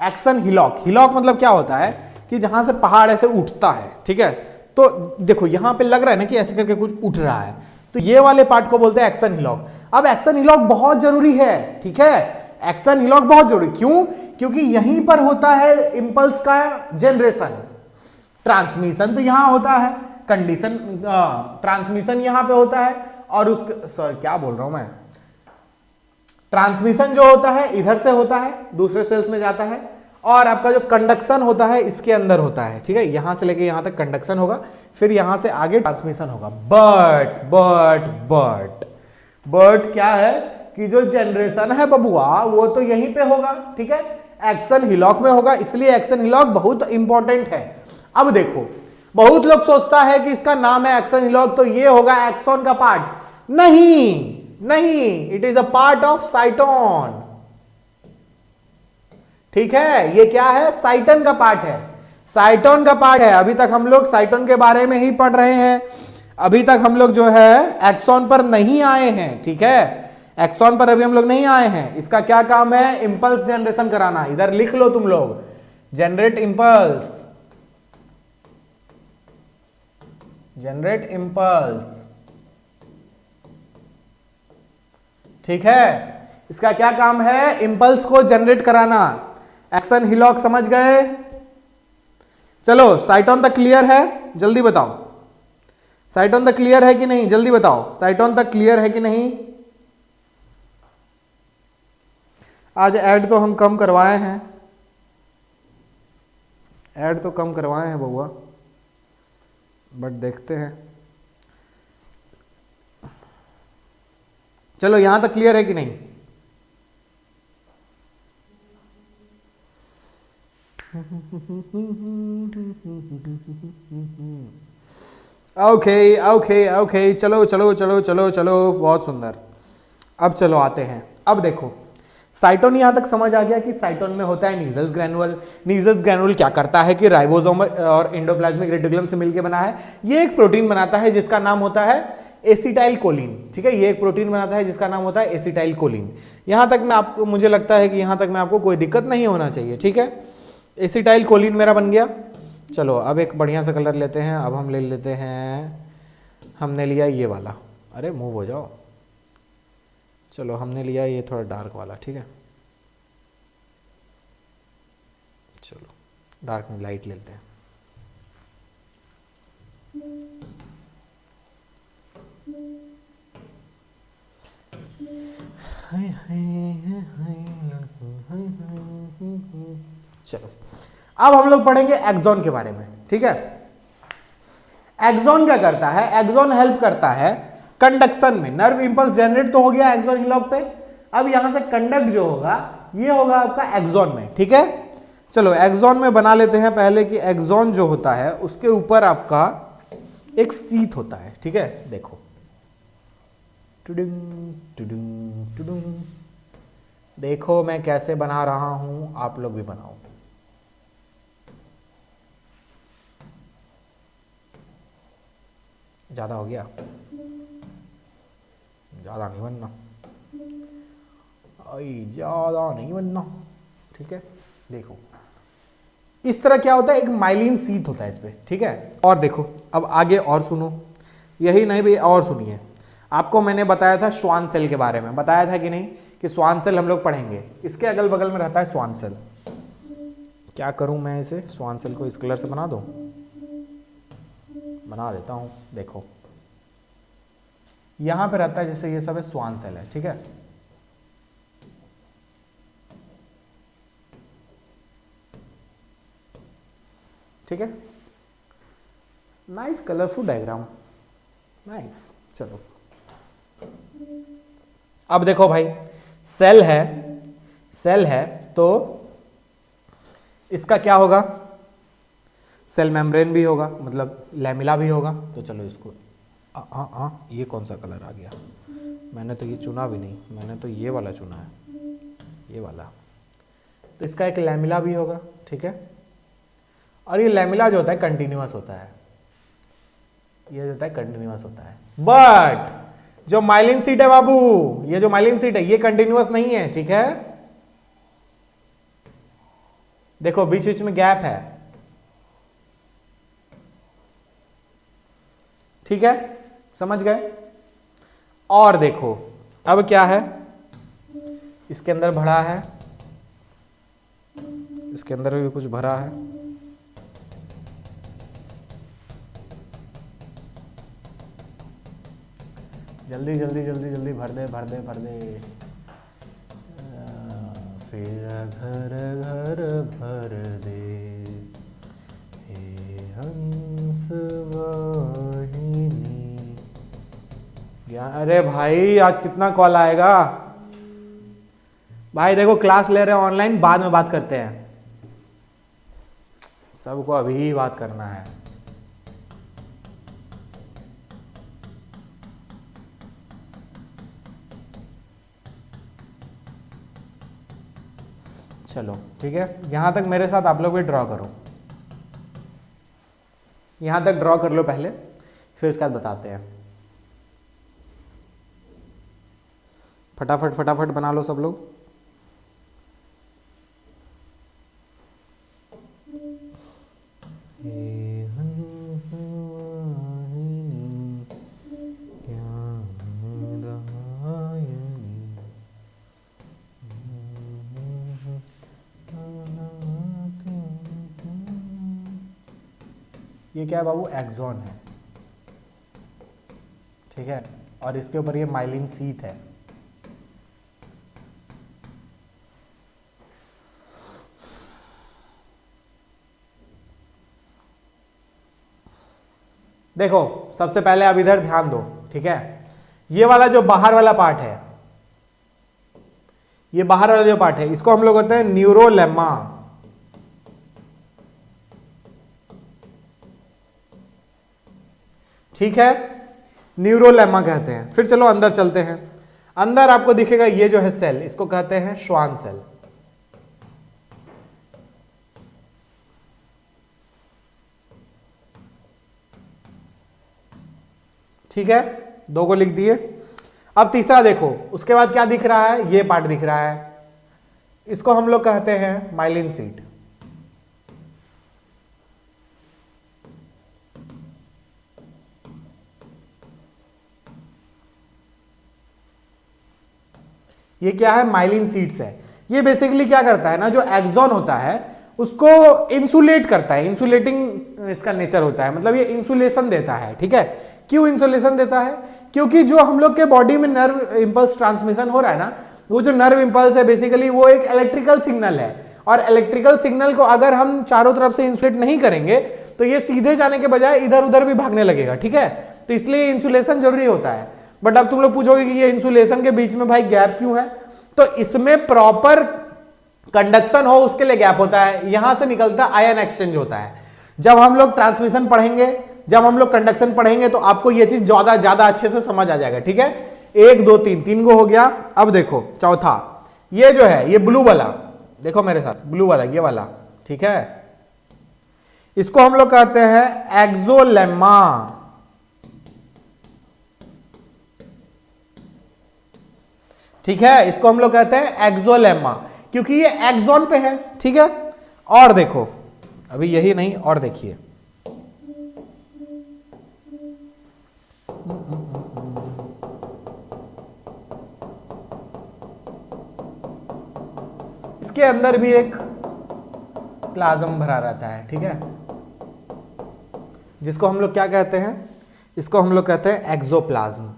एक्सन हिलॉक, हिलॉक मतलब क्या होता है कि जहां से पहाड़ ऐसे उठता है, ठीक है। तो देखो यहां पे लग रहा है ना कि ऐसे करके कुछ उठ रहा है, तो ये वाले पार्ट को बोलते हैं एक्सन हिलॉक। अब एक्सन हिलॉक बहुत जरूरी है, ठीक है। एक्सन हिलॉक बहुत जरूरी, क्यों? क्योंकि यहीं पर होता है इंपल्स का जनरेशन, ट्रांसमिशन तो यहां होता है, कंडीशन ट्रांसमिशन यहां पे होता है, और उसके सॉरी क्या बोल रहा हूं मैं, ट्रांसमिशन जो होता है इधर से होता है, दूसरे सेल्स में जाता है, और आपका जो कंडक्शन होता है इसके अंदर होता है, ठीक है। यहां से लेके यहां तक कंडक्शन होगा, फिर यहां से आगे ट्रांसमिशन होगा। बट बट बट बट क्या है कि जो जनरेशन है बबुआ वो तो यहीं पे होगा, ठीक है, एक्सन हिलॉक में होगा, इसलिए एक्सन हिलॉक बहुत इंपॉर्टेंट है। अब देखो बहुत लोग सोचता है कि इसका नाम है एक्सन हिलॉक तो ये होगा एक्सॉन का पार्ट, नहीं नहीं, it is a part of साइटोन, ठीक है। ये क्या है? साइटन का पार्ट है, साइटोन का पार्ट है। अभी तक हम लोग साइटोन के बारे में ही पढ़ रहे हैं, अभी तक हम लोग जो है एक्सॉन पर नहीं आए हैं, ठीक है। एक्सॉन पर अभी हम लोग नहीं आए हैं। इसका क्या काम है? इंपल्स जनरेशन कराना। इधर लिख लो तुम लोग, जनरेट इंपल्स, जनरेट इंपल्स, ठीक है। इसका क्या काम है? इंपल्स को जनरेट कराना। एक्सन हिलॉक समझ गए? चलो साइटोन तक क्लियर है? जल्दी बताओ, साइटोन तक क्लियर है कि नहीं? जल्दी बताओ, साइटोन तक क्लियर है कि नहीं? आज ऐड तो हम कम करवाए हैं, ऐड तो कम करवाए हैं बउआ, बट देखते हैं। चलो यहां तक क्लियर है कि नहीं? ओके ओके ओके, चलो चलो चलो चलो चलो, बहुत सुंदर। अब चलो आते हैं, अब देखो साइटोन यहां तक समझ आ गया कि साइटोन में होता है नीजल्स ग्रैनुअल। नीजल्स ग्रैनुअल क्या करता है कि राइबोसोम और एंडोप्लाज्मिक रेटिकुलम से मिलकर बना है, ये एक प्रोटीन बनाता है जिसका नाम होता है एसिटाइल कोलिन, ठीक है। ये एक प्रोटीन बनाता है जिसका नाम होता है एसिटाइल कोलिन। यहां तक मैं आपको, मुझे लगता है कि यहां तक में आपको कोई दिक्कत नहीं होना चाहिए, ठीक है। एसिटाइल कोलिन मेरा बन गया। चलो अब एक बढ़िया सा कलर लेते हैं, अब हम ले लेते हैं, हमने लिया ये वाला, अरे मूव हो जाओ, चलो हमने लिया ये थोड़ा डार्क वाला, ठीक है। चलो डार्क में लाइट लेते हैं। चलो अब हम लोग पढ़ेंगे एक्सॉन के बारे में, ठीक है। एक्सॉन क्या करता है? एक्सॉन हेल्प करता है कंडक्शन में। नर्व इंपल्स जनरेट तो हो गया एक्सॉन हिलॉक पे, अब यहां से कंडक्ट जो होगा ये होगा आपका एक्सॉन में, ठीक है। चलो एक्सॉन में बना लेते हैं पहले कि एक्सॉन जो होता है उसके ऊपर आपका एक सीट होता है, ठीक है। देखो टुडुंग टुडुंग टुडुंग, देखो मैं कैसे बना रहा हूं, आप लोग भी बनाओ। ज्यादा हो गया? ज्यादा नहीं बनना, ज्यादा नहीं बनना, ठीक है। देखो इस तरह क्या होता है, एक माइलिन सीट होता है इस पे, ठीक है। और देखो अब आगे और सुनो, यही नहीं भाई और सुनिए। आपको मैंने बताया था श्वान सेल के बारे में, बताया था कि नहीं कि श्वान सेल हम लोग पढ़ेंगे। इसके अगल बगल में रहता है श्वान सेल। क्या करूं मैं इसे, श्वान सेल को इस कलर से बना दूं, बना देता हूं। देखो यहां पे रहता है, जैसे ये सब है श्वान सेल है, ठीक है। ठीक है, नाइस कलरफुल डायग्राम, नाइस। चलो अब देखो भाई, सेल है, सेल है तो इसका क्या होगा, सेल मेम्ब्रेन भी होगा, मतलब लैमिला भी होगा। तो चलो इसको ये कौन सा कलर आ गया, मैंने तो ये चुना भी नहीं, मैंने तो ये वाला चुना है, ये वाला। तो इसका एक लैमिला भी होगा, ठीक है। और ये लैमिला जो होता है कंटिन्यूअस होता है, ये जो होता है कंटिन्यूअस होता है। बट जो माइलिन सीट है बाबू, ये जो माइलिन सीट है ये कंटिन्यूअस नहीं है, ठीक है। देखो बीच बीच में गैप है, ठीक है, समझ गए। और देखो अब क्या है, इसके अंदर भरा है, इसके अंदर भी कुछ भरा है, जल्दी जल्दी जल्दी जल्दी भर दे भर दे भर दे। फिर घर घर भर दे हे हंस वाहिनी। अरे भाई आज कितना कॉल आएगा भाई, देखो क्लास ले रहे हैं ऑनलाइन, बाद में बात करते हैं, सबको अभी ही बात करना है। चलो ठीक है, यहां तक मेरे साथ आप लोग भी ड्रॉ करो, यहां तक ड्रॉ कर लो पहले, फिर उसके बाद बताते हैं। फटाफट फटाफट बना लो सब लोग। ये क्या है बाबू, एक्सॉन है, ठीक है, और इसके ऊपर ये माइलिन शीथ है। देखो सबसे पहले अब इधर ध्यान दो, ठीक है, ये वाला जो बाहर वाला पार्ट है, ये बाहर वाला जो पार्ट है, इसको हम लोग कहते हैं न्यूरोलेमा, ठीक है, न्यूरोलेमा कहते हैं। फिर चलो अंदर चलते हैं, अंदर आपको दिखेगा ये जो है सेल, इसको कहते हैं श्वान सेल, ठीक है, दो को लिख दिए। अब तीसरा देखो, उसके बाद क्या दिख रहा है, ये पार्ट दिख रहा है, इसको हम लोग कहते हैं माइलिन शीथ, ये क्या है, माइलिन शीट्स है। ये बेसिकली क्या करता है ना, जो एक्सॉन होता है उसको इंसुलेट करता है, इंसुलेटिंग इसका नेचर होता है, मतलब ये इंसुलेशन देता है, ठीक है। क्यों इंसुलेशन देता है, क्योंकि जो हम लोग के बॉडी में नर्व इंपल्स ट्रांसमिशन हो रहा है ना, वो जो नर्व इंपल्स है बेसिकली वो एक इलेक्ट्रिकल सिग्नल है, और इलेक्ट्रिकल सिग्नल को अगर हम चारों तरफ से इंसुलेट नहीं करेंगे तो ये सीधे जाने के बजाय इधर उधर भी भागने लगेगा, ठीक है, तो इसलिए इंसुलेशन जरूरी होता है। बट अब तुम लोग पूछोगे कि ये इंसुलेशन के बीच में भाई गैप क्यों है, तो इसमें प्रॉपर कंडक्शन हो उसके लिए गैप होता है, यहां से निकलता आयन एक्सचेंज होता है। जब हम लोग ट्रांसमिशन पढ़ेंगे, जब हम लोग कंडक्शन पढ़ेंगे तो आपको ये चीज ज्यादा अच्छे से समझ आ जाएगा, ठीक है। 1 2 3 3 गो हो गया। अब देखो चौथा, ये जो है, ये ब्लू वाला, देखो मेरे साथ, ब्लू वाला, ये वाला, ठीक है, इसको हम लोग कहते हैं एक्सोलेमा, ठीक है, इसको हम लोग कहते हैं एक्सोलेमा, क्योंकि ये एक्सॉन पे है, ठीक है। और देखो अभी यही नहीं, और देखिए इसके अंदर भी एक प्लाज्म भरा रहता है, ठीक है, जिसको हम लोग क्या कहते हैं, इसको हम लोग कहते हैं एक्सोप्लाज्म।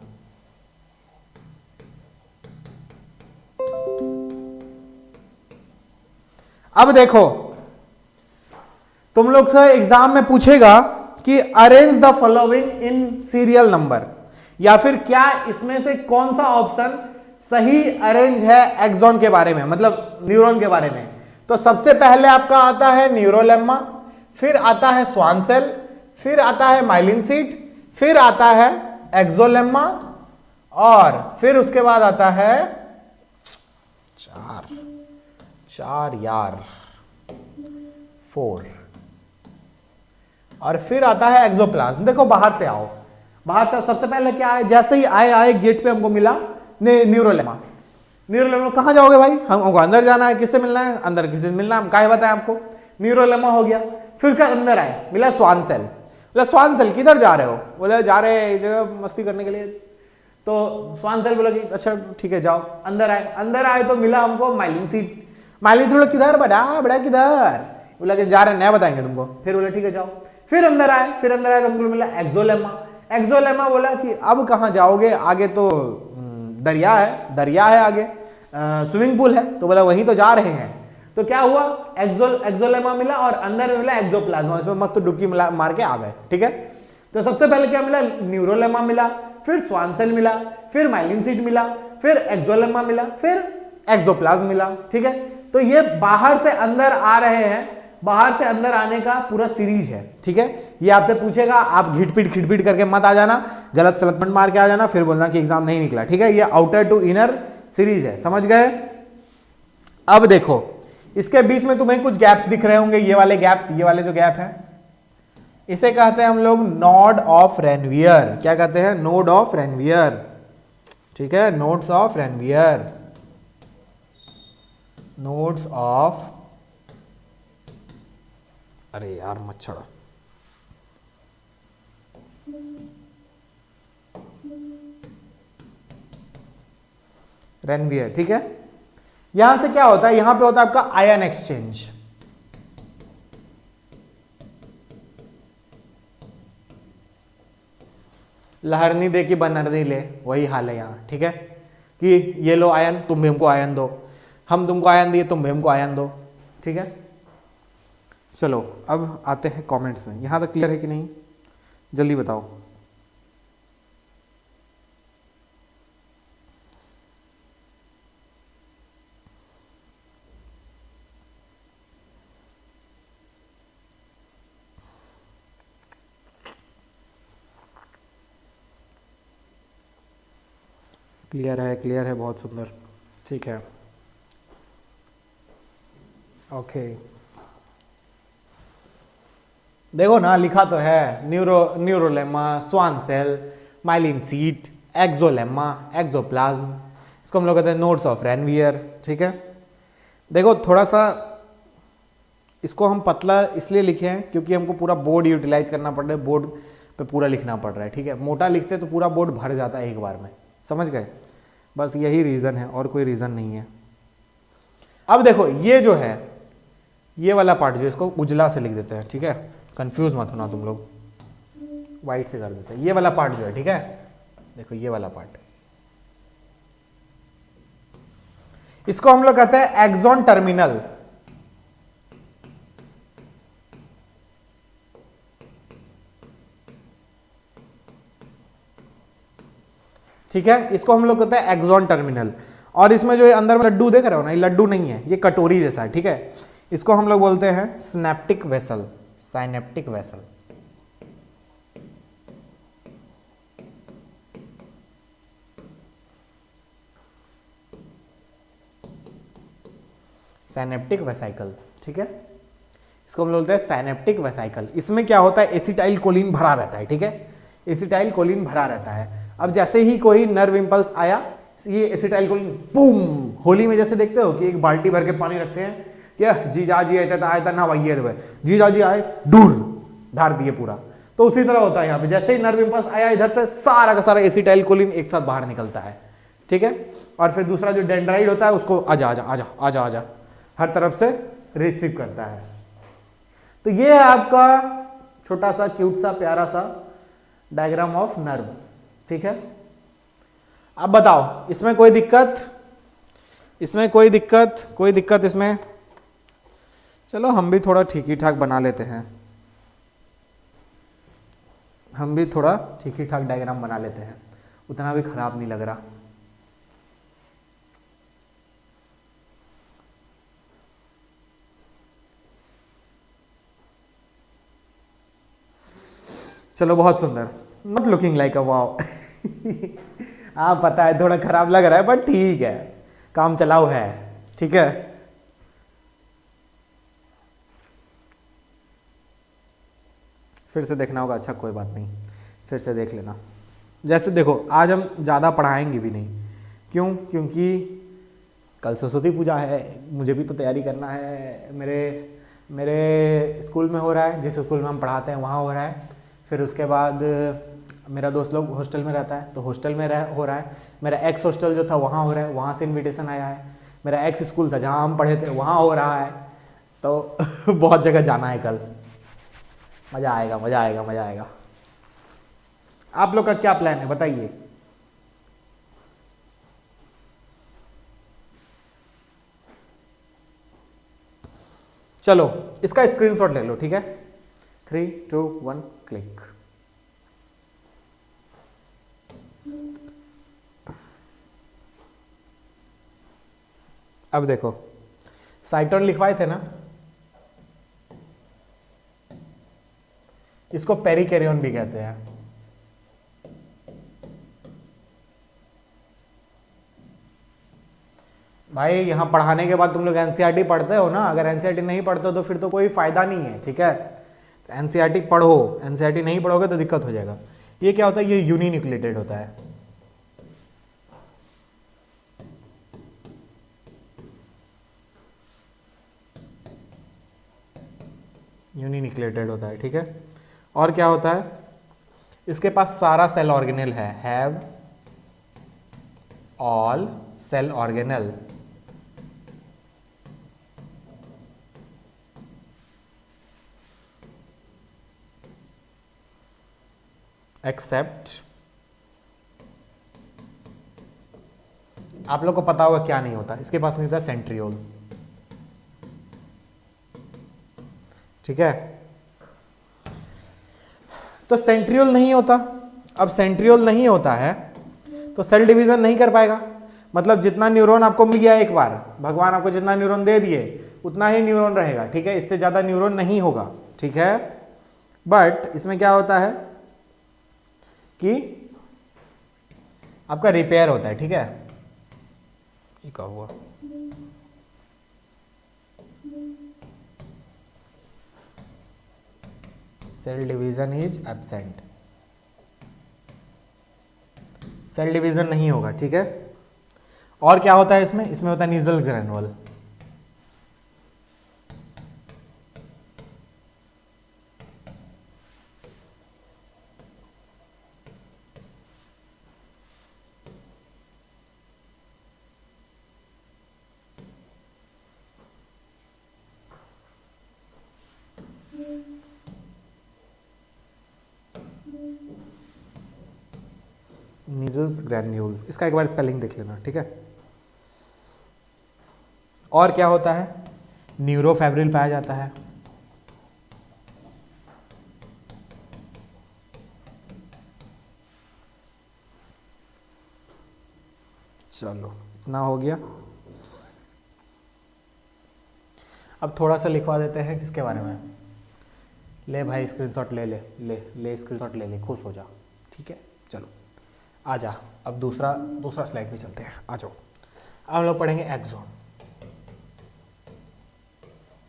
अब देखो तुम लोग से एग्जाम में पूछेगा कि arrange the following in serial number, या फिर क्या इसमें से कौन सा ऑप्शन सही अरेंज है एक्सॉन के बारे में, मतलब न्यूरॉन के बारे में। तो सबसे पहले आपका आता है न्यूरोलेमा, फिर आता है स्वान सेल, फिर आता है माइलिन शीथ, फिर आता है एक्सोलेमा, और फिर उसके बाद आता है चार यार 4, और फिर आता है एक्सोप्लाज्म। देखो बाहर से आओ, बाहर से सबसे पहले क्या है, जैसे ही आए गेट पे हमको मिला न्यूरोलेमा। न्यूरोलेमा कहां जाओगे भाई, हमको अंदर जाना है, किससे मिलना है, अंदर किसी से मिलना है, हम काहे बताएं आपको। न्यूरोलेमा हो गया। फिर उसके अंदर आए, मिला स्वान सेल। बोला स्वान सेल किधर जा रहे हो? बोला जा रहे हैं एक जगह मस्ती करने के लिए। तो स्वान सेल बोला कि अच्छा ठीक है जाओ। अंदर आए तो मिला हमको माइलिन सीट। माइलिन सीट बोला किधर बड़ा बड़ा किधर? बोला कि जा रहे हैं, नया बताएंगे तुमको। फिर बोला ठीक है जाओ। फिर अंदर आए तो हमको मिला एक्सोलेमा। एक्सोलेमा बोला कि अब कहाँ जाओगे, आगे तो दरिया है आगे, स्विमिंग पूल है। तो बोला वहीं तो जा रहे हैं। तो क्या हुआ, एक्सोलेमा मिला और अंदर मिला एक्सोप्लाज्मा। इसमें मस्त डुबकी मार के आ गए। ठीक है, तो सबसे पहले क्या मिला, न्यूरोलेमा मिला, फिर स्वान सेल मिला, फिर माइलिन सीट मिला, फिर एक्सोलेमा मिला, फिर एक्सोप्लाज्म मिला। ठीक है, तो ये बाहर से अंदर आ रहे हैं, बाहर से अंदर आने का पूरा सीरीज है। ठीक है, ये आपसे पूछेगा, आप घिटपिट करके मत आ जाना, गलत सलत मत मार के आ जाना, फिर बोलना कि एग्जाम नहीं निकला। ठीक है, ये आउटर टू इनर सीरीज है, समझ गए? अब देखो इसके बीच में तुम्हें कुछ गैप्स दिख रहे होंगे, ये वाले गैप्स, ये वाले जो गैप है, इसे कहते हैं हम लोग नोड ऑफ रेनवियर। क्या कहते हैं? Node of Ranvier. ठीक है, nodes of Ranvier, nodes of, अरे यार मच्छर, रेनवियर। ठीक है, यहां से क्या होता है, यहां पे होता है आपका आयन एक्सचेंज। लहरनी दे कि बनरनी ले, वही हाल है यहां। ठीक है, कि ये लो आयन, तुम भी हमको आयन दो, हम तुमको आयन दिए, तुम भी हमको आयन दो। ठीक है, चलो अब आते हैं कमेंट्स में। यहां तक क्लियर है कि नहीं, जल्दी बताओ। क्लियर है, बहुत सुंदर। ठीक है, ओके, देखो ना लिखा तो है, neurolemma, Schwann cell, myelin sheath, axolemma, axoplasm, इसको हम लोग कहते हैं नोड्स ऑफ रेनवियर। ठीक है, देखो थोड़ा सा इसको हम पतला इसलिए लिखे हैं क्योंकि हमको पूरा बोर्ड यूटिलाइज करना पड़ रहा है, बोर्ड पे पूरा लिखना पड़ रहा है। ठीक है, मोटा लिखते तो पूरा बोर्ड भर जाता है एक बार में, समझ गए? बस यही रीज़न है, और कोई रीज़न नहीं है। अब देखो ये जो है, ये वाला पार्ट जो है, इसको उजला से लिख देते हैं। ठीक है, कंफ्यूज मत होना तुम लोग, वाइट से कर देते हैं। ये वाला पार्ट जो है, ठीक है, देखो ये वाला पार्ट, इसको हम लोग कहते हैं एक्सॉन टर्मिनल। ठीक है, इसको हम लोग कहते हैं एक्सॉन टर्मिनल। और इसमें जो अंदर में लड्डू देख रहे हो ना, ये लड्डू नहीं है, ये कटोरी जैसा है। ठीक है, इसको हम लोग बोलते हैं synaptic vessel, synaptic vessel. Synaptic vesicle. ठीक है, इसको हम बोलते हैं साइनेप्टिक वेसाइकल। इसमें क्या होता है, एसिटाइल कोलिन भरा रहता है। ठीक है, एसिटाइल कोलिन भरा रहता है। अब जैसे ही कोई नर्व इंपल्स आया, ये एसिटाइल कोलिन बूम, होली में जैसे देखते हो कि एक बाल्टी भर के पानी रखते हैं, क्या जीजा जी आए था ना, वही है, जीजा जी आए, दूर धार दिए पूरा, तो उसी तरह होता है यहाँ पे। जैसे ही नर्व इंपल्स आया, इधर से सारा का सारा एसिटाइल कोलिन एक साथ बाहर निकलता है। ठीक है, और फिर दूसरा जो डेंड्राइड होता है उसको आजा आजा आजा आजा आजा हर तरफ से रिसीव करता है। तो ये है आपका छोटा सा क्यूट सा प्यारा सा डायग्राम ऑफ नर्व। ठीक है, अब बताओ इसमें कोई दिक्कत, इसमें कोई दिक्कत इसमें? चलो हम भी थोड़ा ठीक ही ठाक बना लेते हैं, हम भी थोड़ा ठीक ही ठाक डायग्राम बना लेते हैं, उतना भी खराब नहीं लग रहा। चलो बहुत सुंदर, नॉट लुकिंग लाइक अ वाव। हाँ पता है थोड़ा खराब लग रहा है, बट ठीक है, काम चलाओ है। ठीक है, फिर से देखना होगा, अच्छा कोई बात नहीं, फिर से देख लेना। जैसे देखो आज हम ज़्यादा पढ़ाएंगे भी नहीं, क्यों? क्योंकि कल सरस्वती पूजा है, मुझे भी तो तैयारी करना है, मेरे स्कूल में हो रहा है, जिस स्कूल में हम पढ़ाते हैं वहाँ हो रहा है। फिर उसके बाद मेरा दोस्त लोग हॉस्टल में रहता है तो हॉस्टल में हो रहा है। मेरा एक्स हॉस्टल जो था वहाँ हो रहा है, वहाँ से इनविटेशन आया है। मेरा एक्स स्कूल था जहाँ हम पढ़े थे वहाँ हो रहा है। तो बहुत जगह जाना है कल। मज़ा आएगा, मज़ा आएगा, मज़ा आएगा। आप लोग का क्या प्लान है बताइए। चलो इसका स्क्रीनशॉट ले लो, ठीक है। 3, 2, 1 क्लिक। अब देखो साइटोन लिखवाए थे ना, इसको पेरिकैरियन भी कहते हैं। भाई यहाँ पढ़ाने के बाद तुम लोग एनसीईआरटी पढ़ते हो ना, अगर एनसीईआरटी नहीं पढ़ते हो तो फिर तो कोई फायदा नहीं है, ठीक है। तो एनसीईआरटी पढ़ो, एनसीईआरटी नहीं पढ़ोगे तो दिक्कत हो जाएगा। ये क्या होता है, ये यूनिन्यूक्लियोटाइड होता है। यूनिन्यूक्लियोटाइड होता है, ठीक है। और क्या होता है, इसके पास सारा सेल ऑर्गेनेल है, have all cell organelle except, आप लोग को पता होगा क्या नहीं होता, इसके पास नहीं होता सेंट्रियोल, ठीक है। तो सेंट्रियोल नहीं होता। अब सेंट्रियोल नहीं होता है तो सेल डिवीजन नहीं कर पाएगा। मतलब जितना न्यूरॉन आपको मिल गया एक बार, भगवान आपको जितना न्यूरॉन दे दिए उतना ही न्यूरॉन रहेगा, ठीक है। इससे ज्यादा न्यूरॉन नहीं होगा, ठीक है। बट इसमें क्या होता है कि आपका रिपेयर होता है, ठीक है। ये क्या हुआ, cell division is absent, cell division नहीं होगा, ठीक है। और क्या होता है इसमें, इसमें होता है नीजल ग्रैनुअल। नीजल्स ग्रैन्यूल, इसका एक बार स्पेलिंग देख लेना, ठीक है। और क्या होता है, न्यूरोफेब्रिल पाया जाता है, चलो इतना हो गया। अब थोड़ा सा लिखवा देते हैं किसके बारे में। ले भाई स्क्रीनशॉट ले ले ले ले स्क्रीनशॉट ले ले, खुश हो जा, ठीक है। चलो आ जा, अब दूसरा स्लाइड पे चलते हैं, आ जाओ। अब हम लोग पढ़ेंगे एक्सॉन,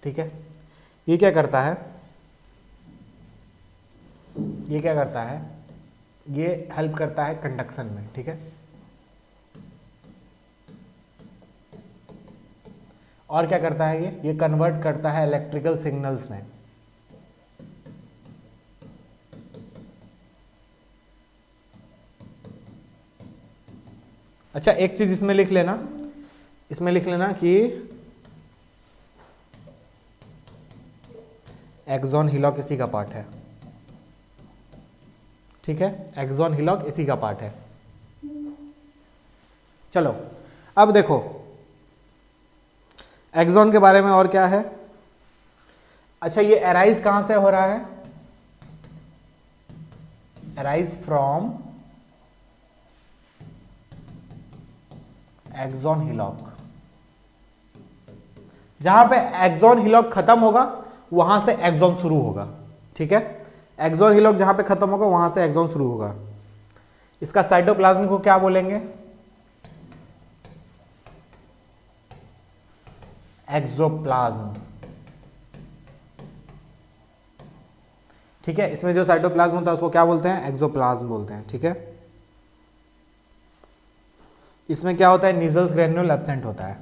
ठीक है। ये क्या करता है, ये क्या करता है, ये हेल्प करता है कंडक्शन में, ठीक है। और क्या करता है, ये कन्वर्ट करता है इलेक्ट्रिकल सिग्नल्स में। अच्छा एक चीज इसमें लिख लेना, इसमें लिख लेना कि एक्सॉन हिलॉक इसी का पार्ट है, ठीक है। एक्सॉन हिलॉक इसी का पार्ट है। चलो अब देखो एक्सॉन के बारे में और क्या है। अच्छा ये अराइज कहां से हो रहा है, अराइज फ्रॉम एक्सॉन हिलॉक। जहां पे एक्सॉन हिलॉक खत्म होगा वहां से एक्सॉन शुरू होगा, ठीक है। एक्सॉन हिलॉक जहां पे खत्म होगा वहां से एक्सॉन शुरू होगा। इसका साइटोप्लाज्म को क्या बोलेंगे, एक्सोप्लाज्म, ठीक है। इसमें जो साइटोप्लाज्म होता है उसको क्या बोलते हैं, एक्सोप्लाज्म बोलते हैं, ठीक है। इसमें क्या होता है, नीजल्स ग्रैन्यूल एब्सेंट होता है।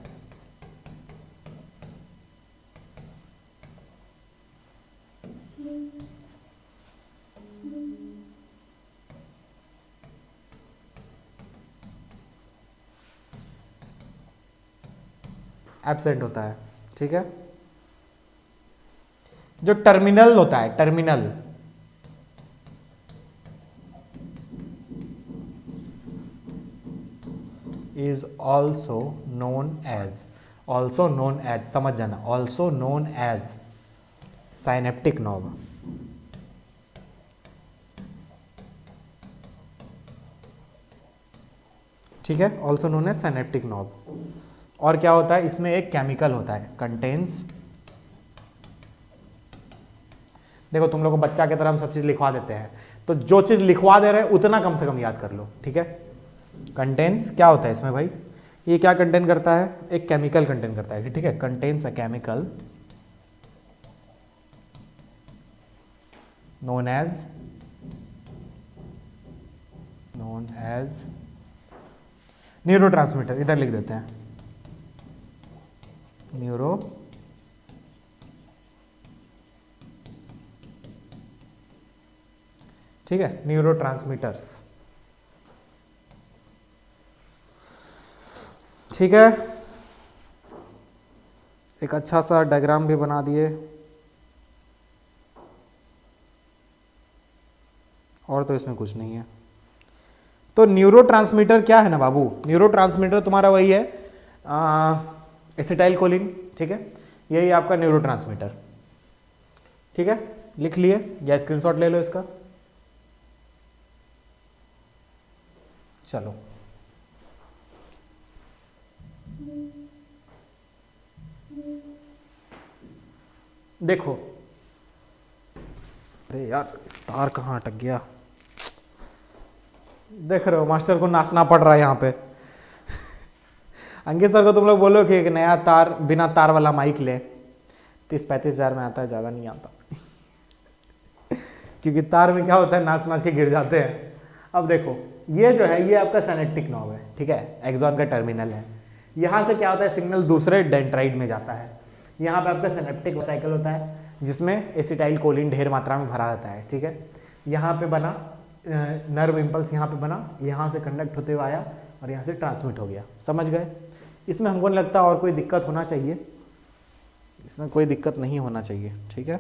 एब्सेंट होता है, ठीक है। जो टर्मिनल होता है, terminal, is also known as, also known as, समझ जाना, also known as synaptic knob. ठीक है, also known as synaptic knob. और क्या होता है इसमें, एक केमिकल होता है, कंटेन्स, देखो तुम लोग को बच्चा की तरह हम सब चीज लिखवा देते हैं, तो जो चीज लिखवा दे रहे हैं उतना कम से कम याद कर लो, ठीक है। कंटेन्स क्या होता है इसमें भाई, ये क्या कंटेन करता है, एक केमिकल कंटेन करता है, ठीक है। Contains a chemical known as neurotransmitter, इधर लिख देते हैं न्यूरो ठीक है, न्यूरोट्रांसमीटर्स, ठीक है। एक अच्छा सा डायग्राम भी बना दिए, और तो इसमें कुछ नहीं है। तो न्यूरोट्रांसमीटर क्या है ना बाबू, न्यूरोट्रांसमीटर तुम्हारा वही है एसिटाइल कोलिन, ठीक है, यही आपका न्यूरोट्रांसमीटर, ठीक है। लिख लिए या स्क्रीनशॉट ले लो इसका। चलो देखो, अरे यार तार कहाँ अटक गया, देख रहे हो मास्टर को नाचना पड़ रहा है यहाँ पे। अंकित सर को तुम लोग बोलो कि एक नया तार, बिना तार वाला माइक ले, 30-35 हज़ार में आता है, ज़्यादा नहीं आता। क्योंकि तार में क्या होता है, नाच नाच के गिर जाते हैं। अब देखो ये जो है, ये आपका साइनेप्टिक नॉब है, ठीक है, एक्सॉन का टर्मिनल है। यहाँ से क्या होता है, सिग्नल दूसरे डेंड्राइट में जाता है। यहाँ पे आपका सिनेप्टिक साइकिल होता है जिसमें एसिटाइल कोलिन ढेर मात्रा में भरा रहता है, ठीक है। यहाँ पे बना नर्व इम्पल्स, यहाँ पे बना, यहाँ से कंडक्ट होते हुए आया और यहाँ से ट्रांसमिट हो गया, समझ गए। इसमें हमको नहीं लगता और कोई दिक्कत होना चाहिए, इसमें कोई दिक्कत नहीं होना चाहिए, ठीक है।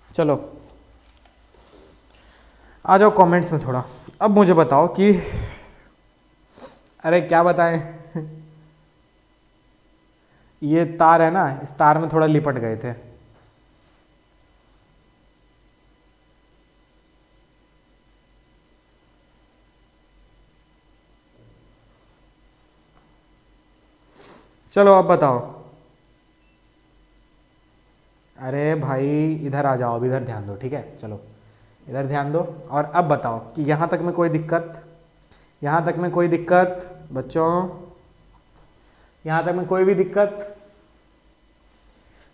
चलो आ जाओ कमेंट्स में थोड़ा, अब मुझे बताओ कि अरे क्या बताएं ये तार है ना, इस तार में थोड़ा लिपट गए थे, चलो अब बताओ। अरे भाई इधर आ जाओ, अब इधर ध्यान दो, ठीक है, चलो इधर ध्यान दो। और अब बताओ कि यहाँ तक में कोई दिक्कत, यहाँ तक में कोई दिक्कत बच्चों, यहाँ तक में कोई भी दिक्कत।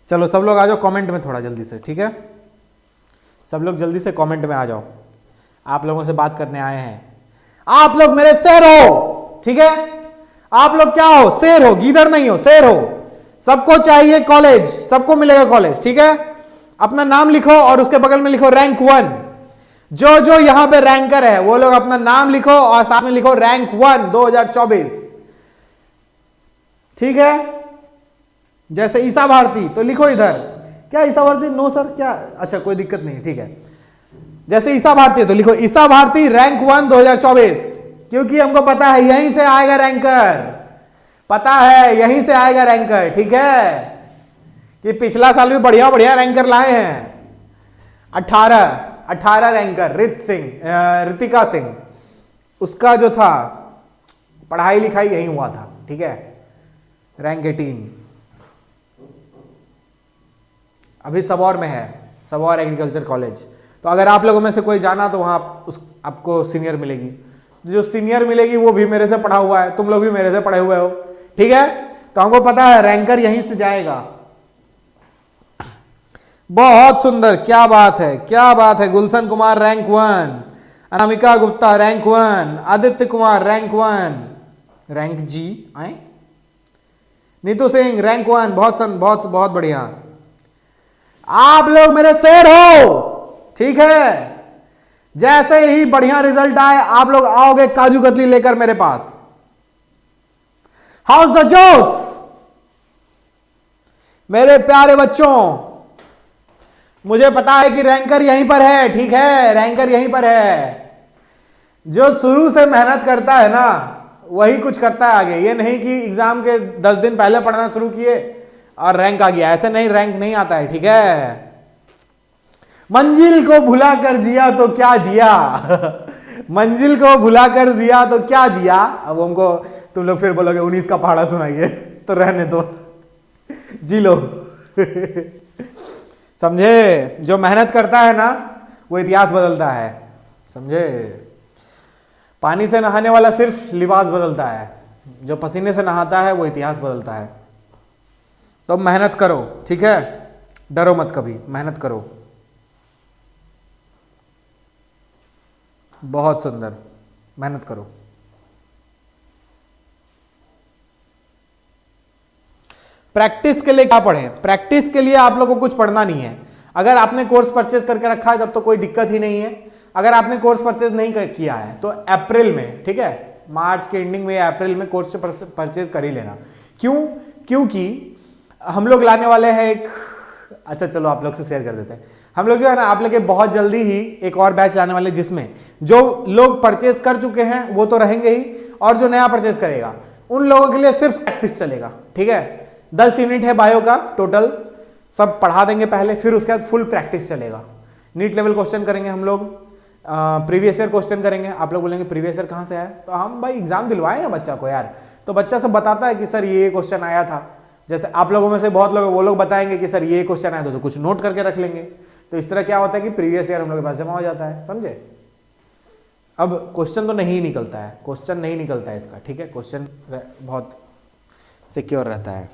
चलो सब लोग आ जाओ कमेंट में थोड़ा जल्दी से, ठीक है, सब लोग जल्दी से कमेंट में आ जाओ, आप लोगों से बात करने आए हैं। आप लोग मेरे शेर हो, ठीक है, आप लोग क्या हो, शेर हो, गीदड़ नहीं हो, शेर हो। सबको चाहिए कॉलेज, सबको मिलेगा कॉलेज, ठीक है। अपना नाम लिखो और उसके बगल में लिखो रैंक 1। जो जो यहां पे रैंकर है वो लोग अपना नाम लिखो और साथ में लिखो रैंक 1 2024, ठीक है। जैसे ईसा भारती तो लिखो इधर, क्या ईसा भारती, नो सर क्या, अच्छा कोई दिक्कत नहीं, ठीक है। जैसे ईसा भारती है तो लिखो ईसा भारती रैंक 1 2024, क्योंकि हमको पता है यहीं से आएगा रैंकर, पता है यहीं से आएगा रैंकर, ठीक है। कि पिछला साल भी बढ़िया बढ़िया रैंकर लाए हैं, 18 रैंकर, ऋतिका सिंह, उसका जो था पढ़ाई लिखाई यहीं हुआ था, ठीक है, रैंक 18। अभी सबौर में है, सबौर एग्रीकल्चर कॉलेज। तो अगर आप लोगों में से कोई जाना तो वहां आपको सीनियर मिलेगी, जो सीनियर मिलेगी वो भी मेरे से पढ़ा हुआ है, तुम लोग भी मेरे से पढ़े हुए हो, ठीक है। तो हमको पता है रैंकर यहीं से जाएगा। बहुत सुंदर, क्या बात है, क्या बात है। Gulshan Kumar rank 1, Anamika Gupta rank 1, Aditya Kumar rank 1, rank जी आए, नीतू सिंह रैंक 1, बहुत बहुत बहुत बढ़िया। आप लोग मेरे शेर हो, ठीक है। जैसे ही बढ़िया रिजल्ट आए आप लोग आओगे काजू कतली लेकर मेरे पास, हाउस द जोश मेरे प्यारे बच्चों, मुझे पता है कि रैंकर यहीं पर है, ठीक है, रैंकर यहीं पर है। जो शुरू से मेहनत करता है ना वही कुछ करता है आगे। ये नहीं कि एग्जाम के 10 दिन पहले पढ़ना शुरू किए और रैंक आ गया, ऐसे नहीं, रैंक नहीं आता है, ठीक है। मंजिल को भुला कर जिया तो क्या जिया मंजिल को भुला कर जिया तो क्या जिया। अब हमको तुम लोग फिर बोलोगे 19 का पहाड़ा सुनाइए, तो रहने दो, जी लो समझे। जो मेहनत करता है ना वो इतिहास बदलता है, समझे। पानी से नहाने वाला सिर्फ लिबास बदलता है, जो पसीने से नहाता है वो इतिहास बदलता है। तो मेहनत करो, ठीक है, डरो मत कभी, मेहनत करो। बहुत सुंदर, मेहनत करो। प्रैक्टिस के लिए क्या पढ़ें? प्रैक्टिस के लिए आप लोगों को कुछ पढ़ना नहीं है। अगर आपने कोर्स परचेज करके रखा है तब तो कोई दिक्कत ही नहीं है। अगर आपने कोर्स परचेज नहीं किया है तो अप्रैल में, ठीक है, मार्च के एंडिंग में या अप्रैल में कोर्स परचेज कर ही लेना। क्यों? क्योंकि हम लोग लाने वाले हैं एक, अच्छा चलो आप लोग से शेयर कर देते हैं। हम लोग जो है ना आप लोग के बहुत जल्दी ही एक और बैच लाने वाले, जिसमें जो लोग परचेज कर चुके हैं वो तो रहेंगे ही, और जो नया परचेज करेगा उन लोगों के लिए सिर्फ प्रैक्टिस चलेगा, ठीक है। 10 यूनिट है बायो का टोटल, सब पढ़ा देंगे पहले, फिर उसके बाद फुल प्रैक्टिस चलेगा। नीट लेवल क्वेश्चन करेंगे हम लोग, प्रीवियस ईयर क्वेश्चन करेंगे। आप लोग बोलेंगे प्रीवियस ईयर कहाँ से आया? तो हम भाई एग्जाम दिलवाए ना बच्चा को यार, तो बच्चा सब बताता है कि सर ये क्वेश्चन आया था। जैसे आप लोगों में से बहुत लोग, वो लोग बताएंगे कि सर ये क्वेश्चन आया था, तो कुछ नोट करके रख लेंगे। तो इस तरह क्या होता है कि प्रीवियस ईयर हम लोग के पास जमा हो जाता है, समझे। अब क्वेश्चन तो नहीं निकलता है, क्वेश्चन नहीं निकलता है इसका, ठीक है, क्वेश्चन बहुत सिक्योर रहता है।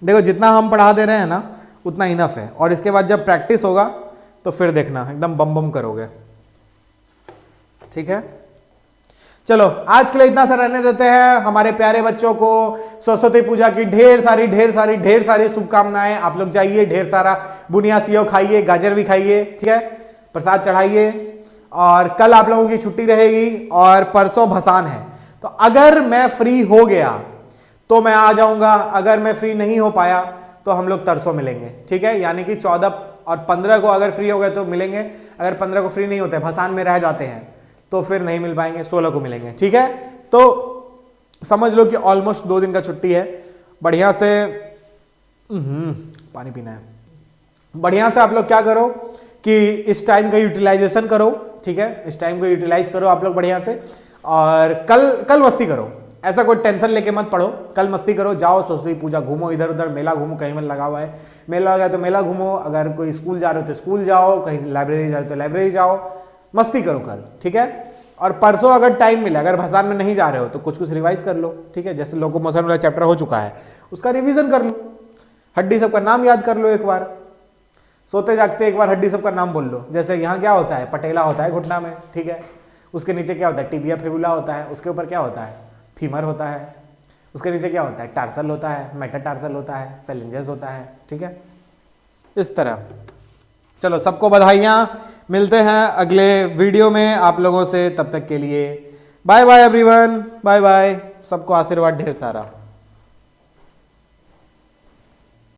देखो जितना हम पढ़ा दे रहे हैं ना उतना इनफ है, और इसके बाद जब प्रैक्टिस होगा तो फिर देखना एकदम बम बम करोगे, ठीक है। चलो आज के लिए इतना सा रहने देते हैं। हमारे प्यारे बच्चों को सरस्वती पूजा की ढेर सारी शुभकामनाएं। आप लोग जाइए, ढेर सारा बुनिया सेव खाइए, गाजर भी खाइए, ठीक है, प्रसाद चढ़ाइए। और कल आप लोगों की छुट्टी रहेगी और परसों भसान है। तो अगर मैं फ्री हो गया तो मैं आ जाऊंगा, अगर मैं फ्री नहीं हो पाया तो हम लोग तरसों मिलेंगे, ठीक है। यानी कि 14 और 15 को अगर फ्री हो गए तो मिलेंगे, अगर 15 को फ्री नहीं होते, भसान में रह जाते हैं, तो फिर नहीं मिल पाएंगे, 16 को मिलेंगे, ठीक है। तो समझ लो कि ऑलमोस्ट 2 दिन का छुट्टी है। बढ़िया से पानी पीना है। बढ़िया से आप लोग क्या करो कि इस टाइम का यूटिलाइजेशन करो, ठीक है, इस टाइम को यूटिलाइज करो आप लोग बढ़िया से। और कल मस्ती करो, ऐसा कोई टेंशन लेके मत पढ़ो, कल मस्ती करो, जाओ सरस्वती पूजा घूमो, इधर उधर मेला घूमो, कहीं मन लगा हुआ है मेला लगा तो मेला घूमो, अगर कोई स्कूल जा रहे हो तो स्कूल जाओ, कहीं लाइब्रेरी जाओ तो लाइब्रेरी जाओ, मस्ती करो कल, ठीक है। और परसों अगर टाइम मिले, अगर भसान में नहीं जा रहे हो तो कुछ रिवाइज कर लो, ठीक है। जैसे लोकोमोशन वाला चैप्टर हो चुका है उसका रिवीजन कर लो, हड्डी सबका नाम याद कर लो एक बार, सोते जागते एक बार हड्डी सबका नाम बोल लो। जैसे यहाँ क्या होता है, पटेला होता है घुटना में, ठीक है, उसके नीचे क्या होता है, टिबिया फिबुला होता है, उसके ऊपर क्या होता है, फीमर होता है, उसके नीचे क्या होता है, टार्सल होता है, मेटाटार्सल होता है, फेलेंजेस होता है, ठीक है, इस तरह। चलो सबको बधाइयाँ, मिलते हैं अगले वीडियो में आप लोगों से, तब तक के लिए bye bye everyone, bye bye, सबको आशीर्वाद ढेर सारा।